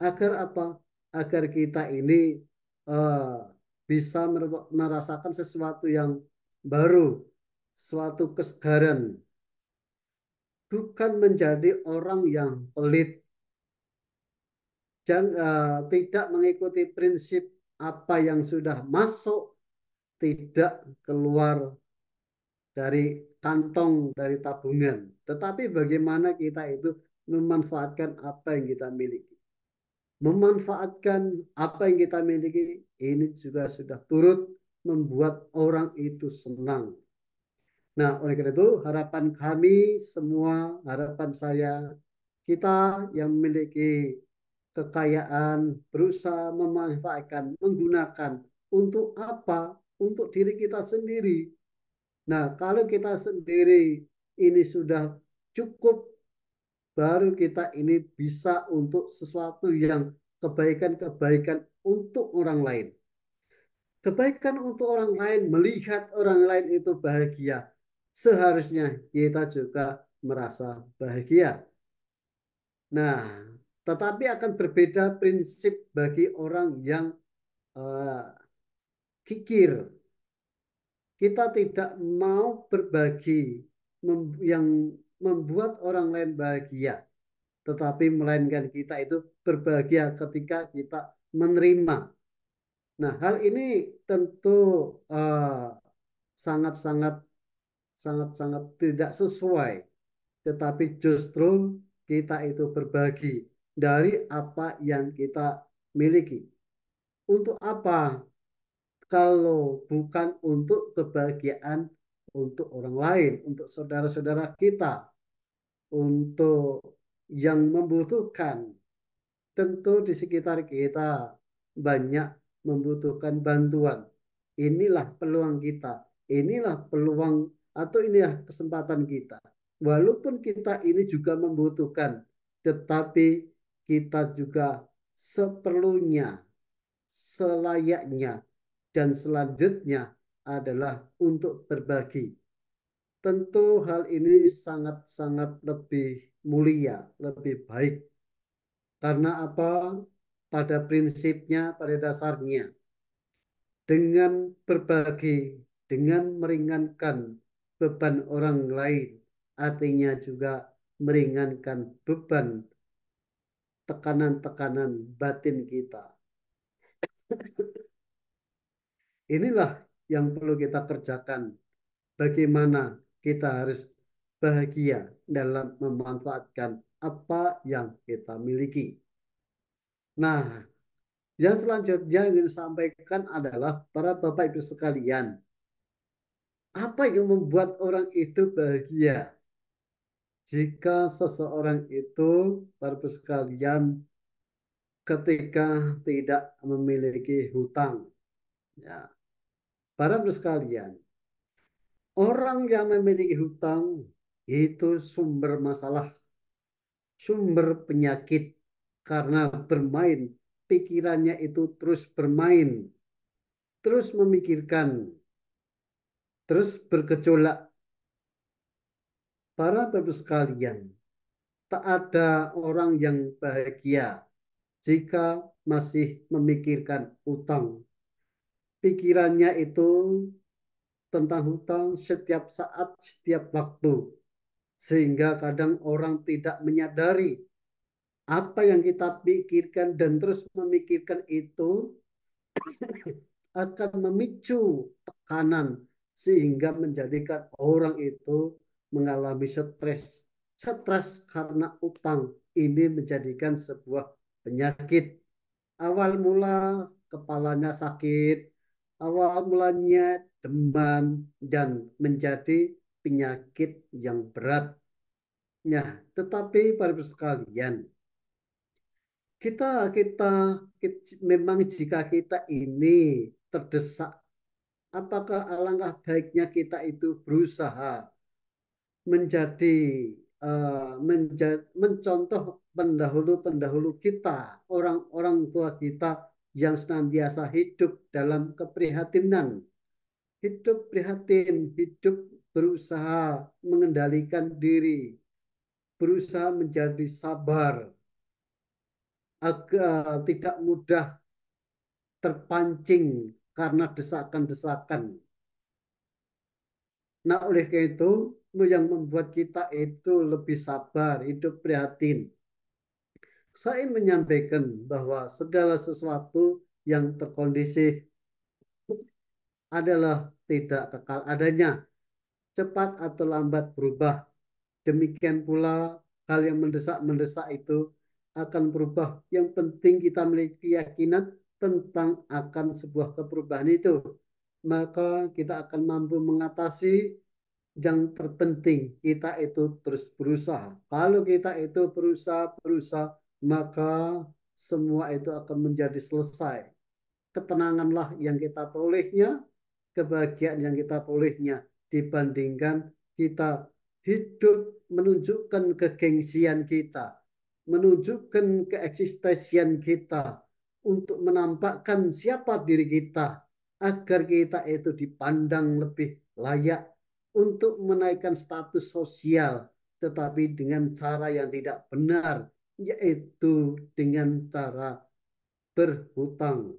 Agar apa? Agar kita ini uh, bisa merasakan sesuatu yang baru, suatu kesegaran, bukan menjadi orang yang pelit, tidak mengikuti prinsip apa yang sudah masuk, tidak keluar dari kantong, dari tabungan. Tetapi bagaimana kita itu memanfaatkan apa yang kita miliki. Memanfaatkan apa yang kita miliki, ini juga sudah turut membuat orang itu senang. Nah, oleh karena itu harapan kami semua, harapan saya, kita yang memiliki kekayaan berusaha memanfaatkan, menggunakan untuk apa? Untuk diri kita sendiri. Nah, kalau kita sendiri ini sudah cukup, baru kita ini bisa untuk sesuatu yang kebaikan-kebaikan untuk orang lain. Kebaikan untuk orang lain, melihat orang lain itu bahagia. Seharusnya kita juga merasa bahagia. Nah, tetapi akan berbeda prinsip bagi orang yang uh, kikir. Kita tidak mau berbagi yang membuat orang lain bahagia, tetapi melainkan kita itu berbahagia ketika kita menerima. Nah, hal ini tentu sangat-sangat sangat-sangat tidak sesuai, tetapi justru kita itu berbagi dari apa yang kita miliki. Untuk apa? Kalau bukan untuk kebahagiaan untuk orang lain, untuk saudara-saudara kita, untuk yang membutuhkan. Tentu di sekitar kita banyak membutuhkan bantuan. Inilah peluang kita, inilah peluang atau inilah kesempatan kita. Walaupun kita ini juga membutuhkan, tetapi kita juga seperlunya, selayaknya, dan selanjutnya adalah untuk berbagi. Tentu hal ini sangat-sangat lebih mulia, lebih baik. Karena apa? Pada prinsipnya, pada dasarnya, dengan berbagi, dengan meringankan beban orang lain, artinya juga meringankan beban tekanan-tekanan batin kita. Inilah yang perlu kita kerjakan. Bagaimana kita harus bahagia dalam memanfaatkan apa yang kita miliki. Nah, yang selanjutnya yang ingin sampaikan adalah para Bapak Ibu sekalian, apa yang membuat orang itu bahagia? Jika seseorang itu, para Bapak sekalian, ketika tidak memiliki hutang. Ya, para sekalian, orang yang memiliki hutang itu sumber masalah, sumber penyakit karena bermain pikirannya itu terus bermain, terus memikirkan, terus bergejolak. Para bapak sekalian, tak ada orang yang bahagia jika masih memikirkan utang. Pikirannya itu tentang hutang setiap saat, setiap waktu. Sehingga kadang orang tidak menyadari apa yang kita pikirkan dan terus memikirkan itu akan memicu tekanan sehingga menjadikan orang itu mengalami stres. Stres karena utang ini menjadikan sebuah penyakit. Awal mula kepalanya sakit, awal mulanya demam dan menjadi penyakit yang berat. Nah, tetapi para sekalian, kita kita memang jika kita ini terdesak, apakah alangkah baiknya kita itu berusaha menjadi mencontoh pendahulu-pendahulu kita, orang-orang tua kita yang senantiasa hidup dalam keprihatinan, hidup prihatin, hidup berusaha mengendalikan diri, berusaha menjadi sabar, agar tidak mudah terpancing karena desakan-desakan. Nah, oleh karena itu, yang membuat kita itu lebih sabar, hidup prihatin. Saya ingin menyampaikan bahwa segala sesuatu yang terkondisi adalah tidak kekal adanya, cepat atau lambat berubah. Demikian pula hal yang mendesak-mendesak itu akan berubah. Yang penting kita memiliki keyakinan tentang akan sebuah perubahan itu. Maka kita akan mampu mengatasi. Yang terpenting kita itu terus berusaha. Kalau kita itu berusaha, maka semua itu akan menjadi selesai. Ketenanganlah yang kita perolehnya, kebahagiaan yang kita perolehnya dibandingkan kita hidup menunjukkan kegengsian kita, menunjukkan keeksistensian kita untuk menampakkan siapa diri kita agar kita itu dipandang lebih layak untuk menaikkan status sosial, tetapi dengan cara yang tidak benar, yaitu dengan cara berhutang.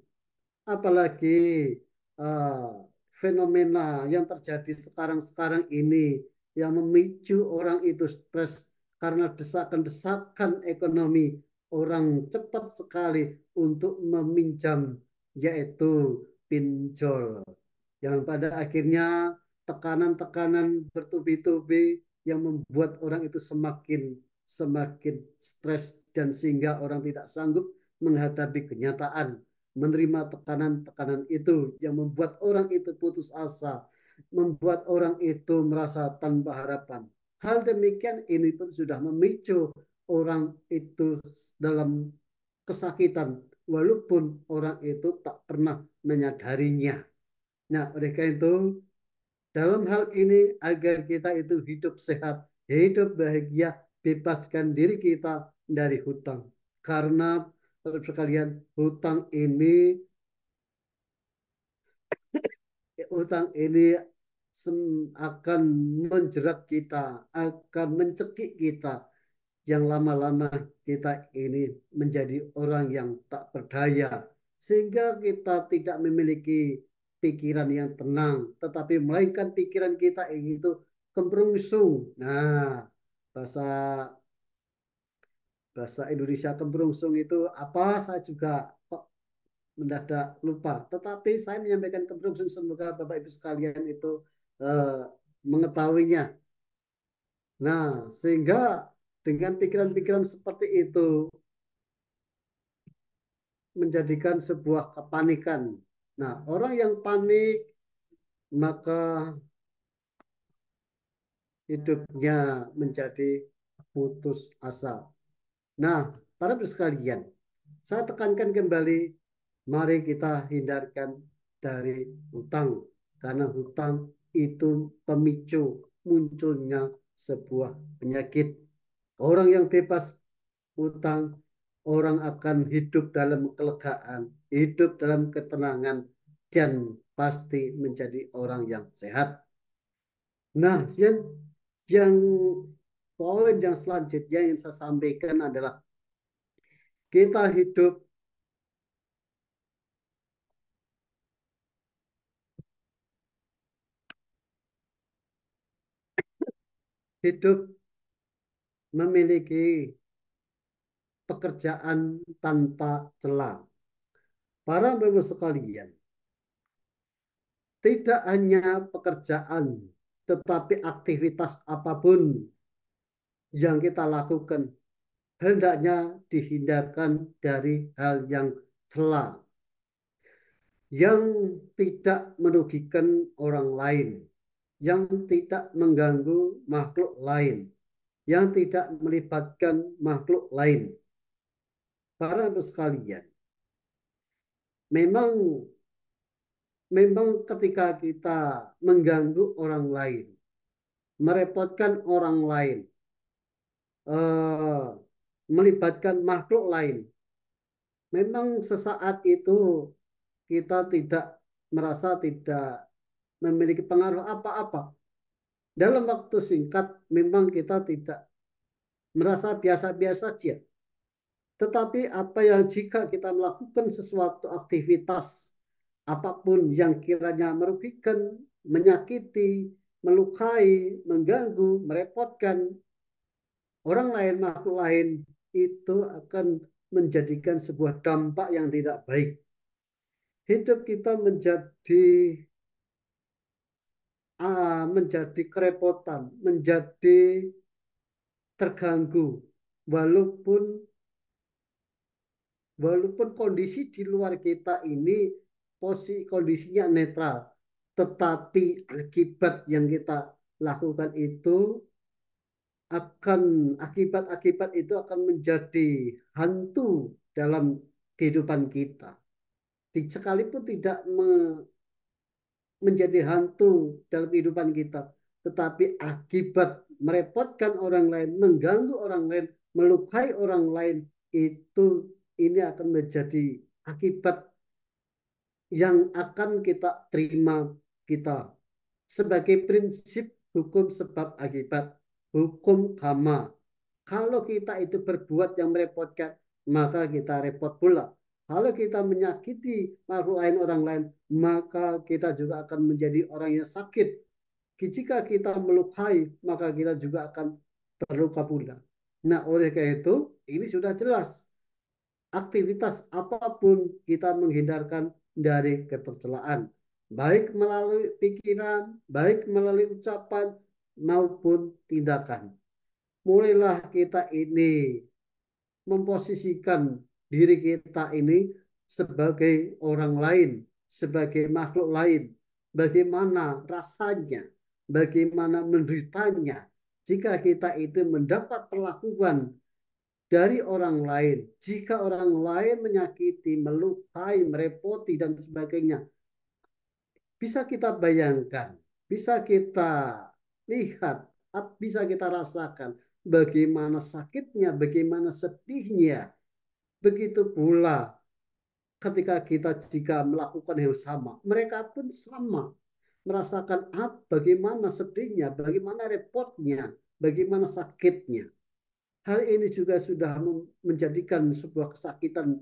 Apalagi uh, fenomena yang terjadi sekarang-sekarang ini yang memicu orang itu stres karena desakan-desakan ekonomi. Orang cepat sekali untuk meminjam, yaitu pinjol, yang pada akhirnya tekanan-tekanan bertubi-tubi yang membuat orang itu semakin semakin stres dan sehingga orang tidak sanggup menghadapi kenyataan, menerima tekanan-tekanan itu yang membuat orang itu putus asa, membuat orang itu merasa tanpa harapan. Hal demikian ini pun sudah memicu orang itu dalam kesakitan walaupun orang itu tak pernah menyadarinya. Nah, oleh karena itu, dalam hal ini agar kita itu hidup sehat, hidup bahagia, bebaskan diri kita dari hutang. Karena sekalian, hutang ini akan menjerat kita, akan mencekik kita, yang lama-lama kita ini menjadi orang yang tak berdaya, sehingga kita tidak memiliki pikiran yang tenang, tetapi melainkan pikiran kita itu kembrungsung. Nah, bahasa bahasa Indonesia kembrungsung itu apa? Saya juga kok mendadak lupa. Tetapi saya menyampaikan kembrungsung, semoga Bapak Ibu sekalian itu eh, mengetahuinya. Nah, sehingga dengan pikiran-pikiran seperti itu menjadikan sebuah kepanikan. Nah, orang yang panik maka hidupnya menjadi putus asa. Nah, para sekalian, saya tekankan kembali, mari kita hindarkan dari hutang, karena hutang itu pemicu munculnya sebuah penyakit. Orang yang bebas hutang, orang akan hidup dalam kelegaan, hidup dalam ketenangan, dan pasti menjadi orang yang sehat. Nah, yang poin yang selanjutnya yang saya sampaikan adalah kita hidup memiliki pekerjaan tanpa celah. Para Bapak sekalian, tidak hanya pekerjaan, tetapi aktivitas apapun yang kita lakukan hendaknya dihindarkan dari hal yang cela, yang tidak merugikan orang lain, yang tidak mengganggu makhluk lain, yang tidak melibatkan makhluk lain. Para sekalian, memang memang ketika kita mengganggu orang lain, merepotkan orang lain, eh, melibatkan makhluk lain, memang sesaat itu kita tidak merasa tidak memiliki pengaruh apa-apa. Dalam waktu singkat memang kita tidak merasa biasa-biasa saja. Tetapi apa yang jika kita melakukan sesuatu aktivitas apapun yang kiranya merugikan, menyakiti, melukai, mengganggu, merepotkan orang lain, makhluk lain, itu akan menjadikan sebuah dampak yang tidak baik. Hidup kita menjadi kerepotan, menjadi terganggu, walaupun walaupun kondisi di luar kita ini kondisinya netral, tetapi akibat yang kita lakukan itu akan akibat-akibat itu akan menjadi hantu dalam kehidupan kita. Sekalipun tidak menjadi hantu dalam kehidupan kita, tetapi akibat merepotkan orang lain, mengganggu orang lain, melukai orang lain, itu ini akan menjadi akibat yang akan kita terima kita sebagai prinsip hukum sebab akibat, hukum karma. Kalau kita itu berbuat yang merepotkan, maka kita repot pula. Kalau kita menyakiti makhluk lain orang lain, maka kita juga akan menjadi orang yang sakit. Jika kita melukai, maka kita juga akan terluka pula. Nah, oleh karena itu, ini sudah jelas. Aktivitas apapun kita menghindarkan dari ketercelaan. Baik melalui pikiran, baik melalui ucapan, maupun tindakan. Mulailah kita ini memposisikan diri kita ini sebagai orang lain, sebagai makhluk lain. Bagaimana rasanya, bagaimana menderitanya jika kita itu mendapat perlakuan dari orang lain. Jika orang lain menyakiti, melukai, merepoti, dan sebagainya. Bisa kita bayangkan, bisa kita lihat, bisa kita rasakan bagaimana sakitnya, bagaimana sedihnya. Begitu pula ketika kita jika melakukan yang sama, mereka pun sama merasakan bagaimana sedihnya, bagaimana repotnya, bagaimana sakitnya. Hal ini juga sudah menjadikan sebuah kesakitan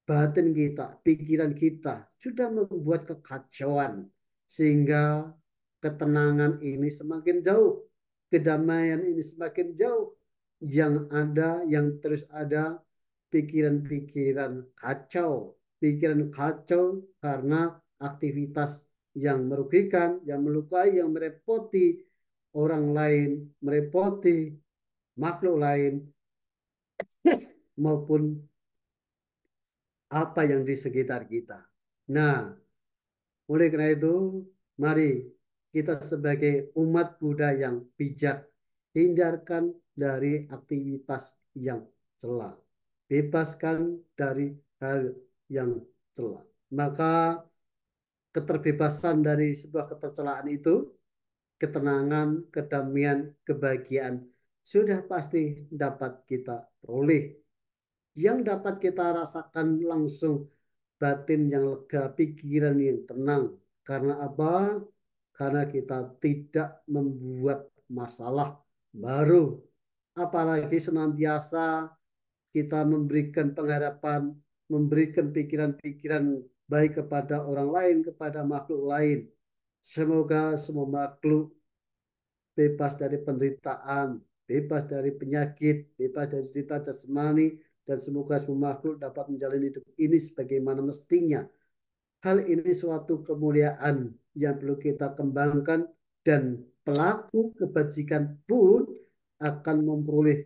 batin kita, pikiran kita, sudah membuat kekacauan. Sehingga ketenangan ini semakin jauh, kedamaian ini semakin jauh. Yang ada, yang terus ada pikiran-pikiran kacau, pikiran kacau karena aktivitas yang merugikan, yang melukai, yang merepoti orang lain, merepoti makhluk lain, maupun apa yang di sekitar kita. Nah, oleh karena itu, mari kita sebagai umat Buddha yang bijak, hindarkan dari aktivitas yang cela. bebaskan dari hal yang cela. Maka keterbebasan dari sebuah ketercelaan itu, ketenangan, kedamaian, kebahagiaan sudah pasti dapat kita peroleh. Yang dapat kita rasakan langsung batin yang lega, pikiran yang tenang. Karena apa? Karena kita tidak membuat masalah baru. Apalagi senantiasa kita memberikan pengharapan, memberikan pikiran-pikiran baik kepada orang lain, kepada makhluk lain. Semoga semua makhluk bebas dari penderitaan, bebas dari penyakit, bebas dari cerita jasmani, dan semoga semua makhluk dapat menjalani hidup ini sebagaimana mestinya. Hal ini suatu kemuliaan yang perlu kita kembangkan dan pelaku kebajikan pun akan memperoleh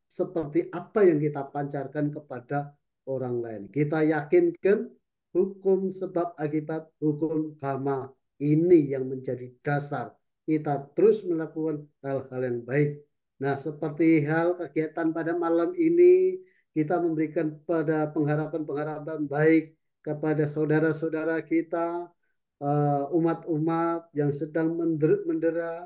seperti apa yang kita pancarkan kepada orang lain. Kita yakinkan hukum sebab akibat, hukum karma ini yang menjadi dasar kita terus melakukan hal-hal yang baik. Nah, seperti hal kegiatan pada malam ini, kita memberikan pada pengharapan-pengharapan baik kepada saudara-saudara kita, umat-umat yang sedang mendera.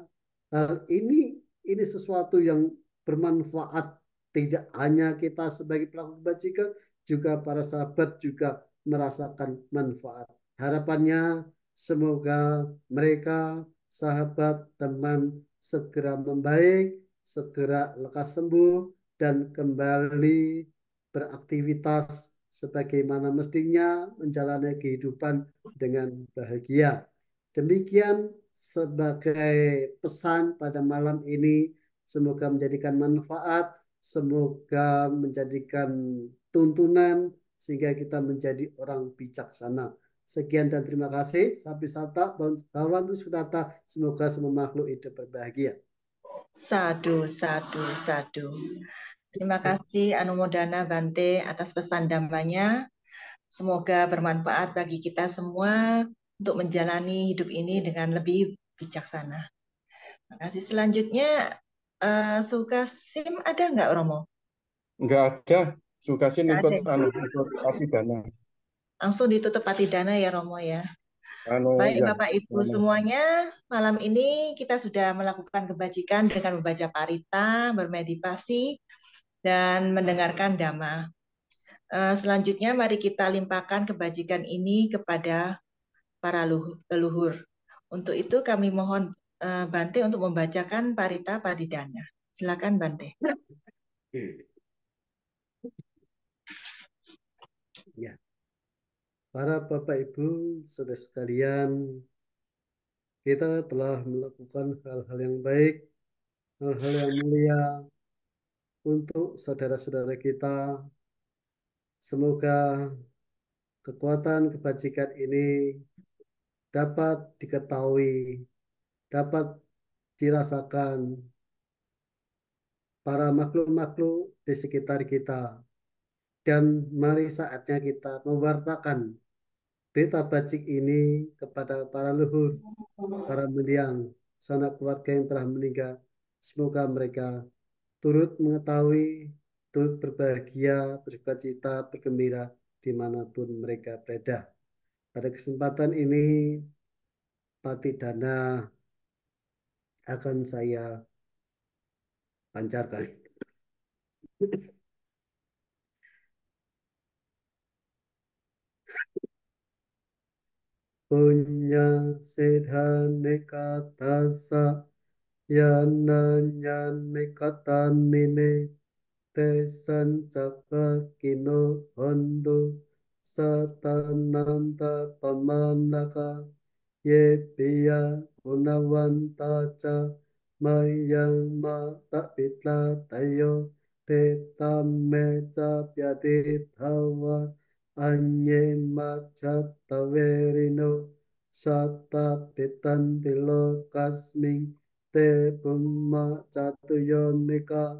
Hal ini sesuatu yang bermanfaat tidak hanya kita sebagai pelaku kebajikan, juga para sahabat juga merasakan manfaat. Harapannya semoga mereka, sahabat, teman segera membaik, segera lekas sembuh, dan kembali beraktivitas sebagaimana mestinya menjalani kehidupan dengan bahagia. Demikian sebagai pesan pada malam ini, semoga menjadikan manfaat, semoga menjadikan tuntunan sehingga kita menjadi orang bijaksana. Sekian dan terima kasih. Sapi sata, bawan sudata. Semoga semua makhluk hidup berbahagia. Sadu, sadu, sadu. Terima kasih Anumodana Bante atas pesan damanya. Semoga bermanfaat bagi kita semua untuk menjalani hidup ini dengan lebih bijaksana. Terima kasih. Selanjutnya, Sukasim ada nggak, Romo? Nggak ada. Sukasin Nggak ikut ada. ikut Abidana. Langsung ditutup Patidana ya, Romo ya. Baik, Ya. Bapak Ibu semuanya, malam ini kita sudah melakukan kebajikan dengan membaca parita, bermeditasi, dan mendengarkan dhamma. Selanjutnya, mari kita limpahkan kebajikan ini kepada para leluhur. Untuk itu kami mohon Bante untuk membacakan parita Padidana. Silakan Bante. Ya. Para Bapak Ibu, saudara sekalian, kita telah melakukan hal-hal yang baik, hal-hal yang mulia untuk saudara-saudara kita. Semoga kekuatan kebajikan ini dapat diketahui, dapat dirasakan para makhluk-makhluk di sekitar kita. Dan mari saatnya kita mewartakan berita bajik ini kepada para leluhur, para mendiang, sanak keluarga yang telah meninggal. Semoga mereka turut mengetahui, turut berbahagia, bersukacita, bergembira dimanapun mereka berada. Pada kesempatan ini, Pati Dana akan saya pancarkan. Punya sedhane katasa yananyane katanine tesan capa kino hondo satananda pamanaka ye piya gunawanta ca mayang mata pitla tayo te tamme ca pyati thawa anye macha taverino sata titan tilo kasming te pumma catu yonika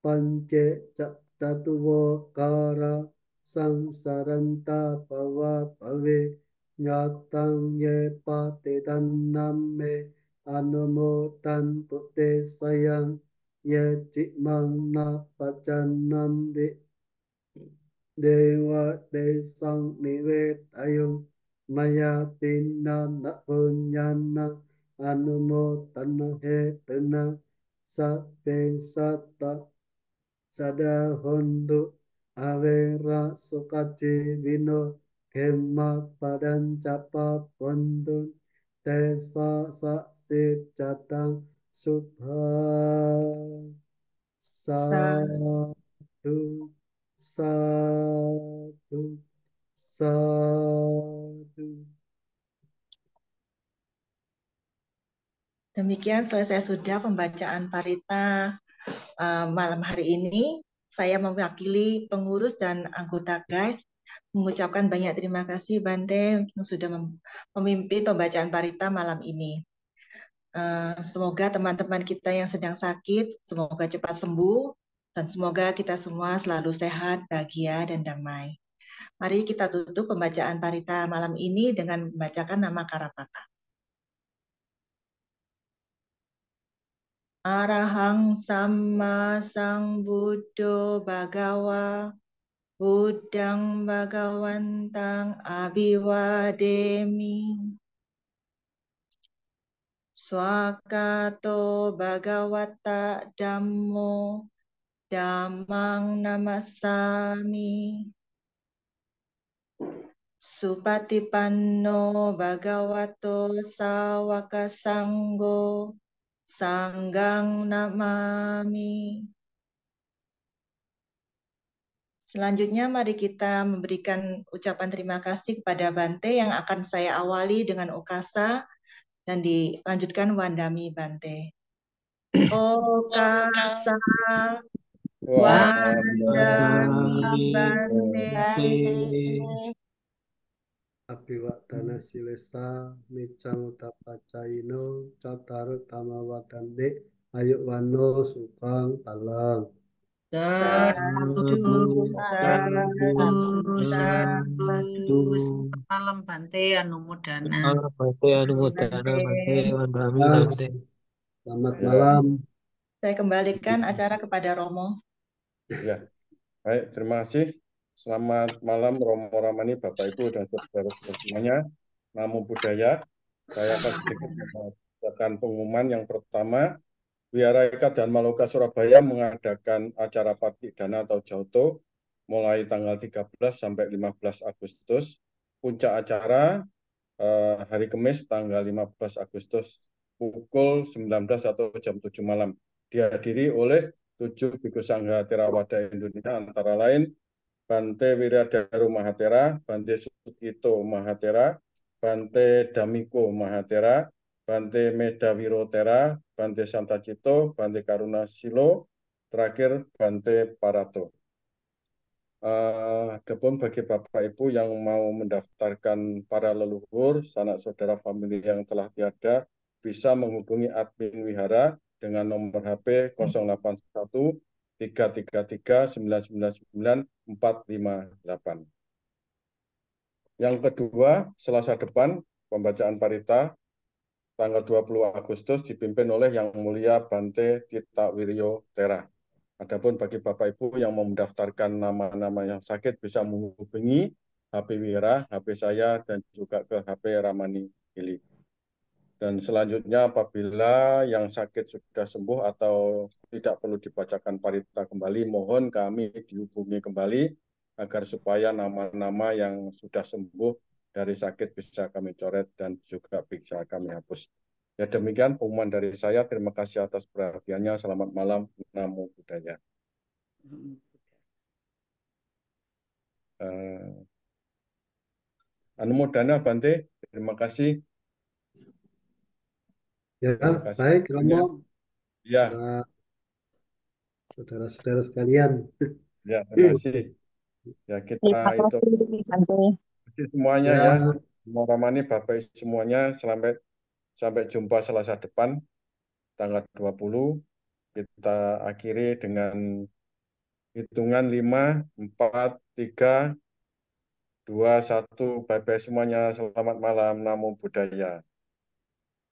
pance catuwo kara sangsaranta bhava bhave nyatang ye pate dan name anumotan pute sayang ye cik mang na pacanan de Dewa Desang Niwet Ayung Maya Tina Nak Punyana Anumotana Hetana Sape Sata Sada Hondo Avera Sukaci Vino Kema Padan Capa Pondun Desa Saksi Jatang Subha Satu Satu Satu. Demikian selesai sudah pembacaan parita malam hari ini. Saya mewakili pengurus dan anggota GAIS mengucapkan banyak terima kasih Bante yang sudah memimpin pembacaan parita malam ini. Semoga teman-teman kita yang sedang sakit, semoga cepat sembuh, dan semoga kita semua selalu sehat, bahagia, dan damai. Mari kita tutup pembacaan parita malam ini dengan membacakan nama Karapaka. Arahang Samma Sambuddho Bhagawa Buddhang Bhagawantang Abhiwademi Swakato Bhagawata Dhammo Dhammang Namassami Supatipanno Bhagavato Sawaka Sanggo Sanggang Namami. Selanjutnya mari kita memberikan ucapan terima kasih kepada Bante yang akan saya awali dengan Okasa dan dilanjutkan Wandami Bante. Okasa Wandami Bante. Abiwaktana silesa micang utapacayino cataru tamawadande ayuk wano sukang talang. Sadu, sadu, sadu. Malam Bante Anumodana. Bante Anumodana Bante Wandami Ah, Bante. selamat Ya. malam. Saya kembalikan acara kepada Romo. Ya, baik, terima kasih. Selamat malam Romo Ramani, Bapak Ibu dan saudara semuanya. Namo Buddhaya. Saya akan sedikit membacakan pengumuman yang pertama. Wihara Eka Dharma Loka Surabaya mengadakan acara Patidana atau Jauto mulai tanggal 13 sampai 15 Agustus. Puncak acara hari Kamis tanggal 15 Agustus pukul 19 atau jam 7 malam. Dihadiri oleh 7 Bhikkhu Sangha Theravada Indonesia antara lain Bante Wiryadaru Mahatera, Bante Sukito Mahatera, Bante Damiko Mahatera, Bante Medawiro Tera, Bante Santacito, Bante Karuna Silo, terakhir Bante Parato. Adapun bagi Bapak Ibu yang mau mendaftarkan para leluhur, sanak saudara famili yang telah tiada, bisa menghubungi admin wihara dengan nomor HP 081 333 999 458. Yang kedua, Selasa depan, pembacaan parita tanggal 20 Agustus dipimpin oleh Yang Mulia Bante Tita Wiryo Tera. Adapun bagi Bapak Ibu yang mau mendaftarkan nama-nama yang sakit bisa menghubungi HP Wira, HP saya, dan juga ke HP Ramani Hili. Dan selanjutnya apabila yang sakit sudah sembuh atau tidak perlu dibacakan parita kembali, mohon kami dihubungi kembali agar supaya nama-nama yang sudah sembuh dari sakit bisa kami coret dan juga bisa kami hapus. Ya demikian pengumuman dari saya. Terima kasih atas perhatiannya. Selamat malam. Namo Buddhaya. Anumodana Bante, terima kasih. Ya, Terima kasih. baik Romo, Ya, para saudara-saudara sekalian. ya, terima kasih. Ya, kita Terima itu kasih Bante. semuanya Ya, ya. Semua Ramani, Bapak Ibu semuanya, sampai jumpa Selasa depan, tanggal 20. Kita akhiri dengan hitungan 5, 4, 3, 2, 1. Bye-bye semuanya. Selamat malam. Namo Buddhaya.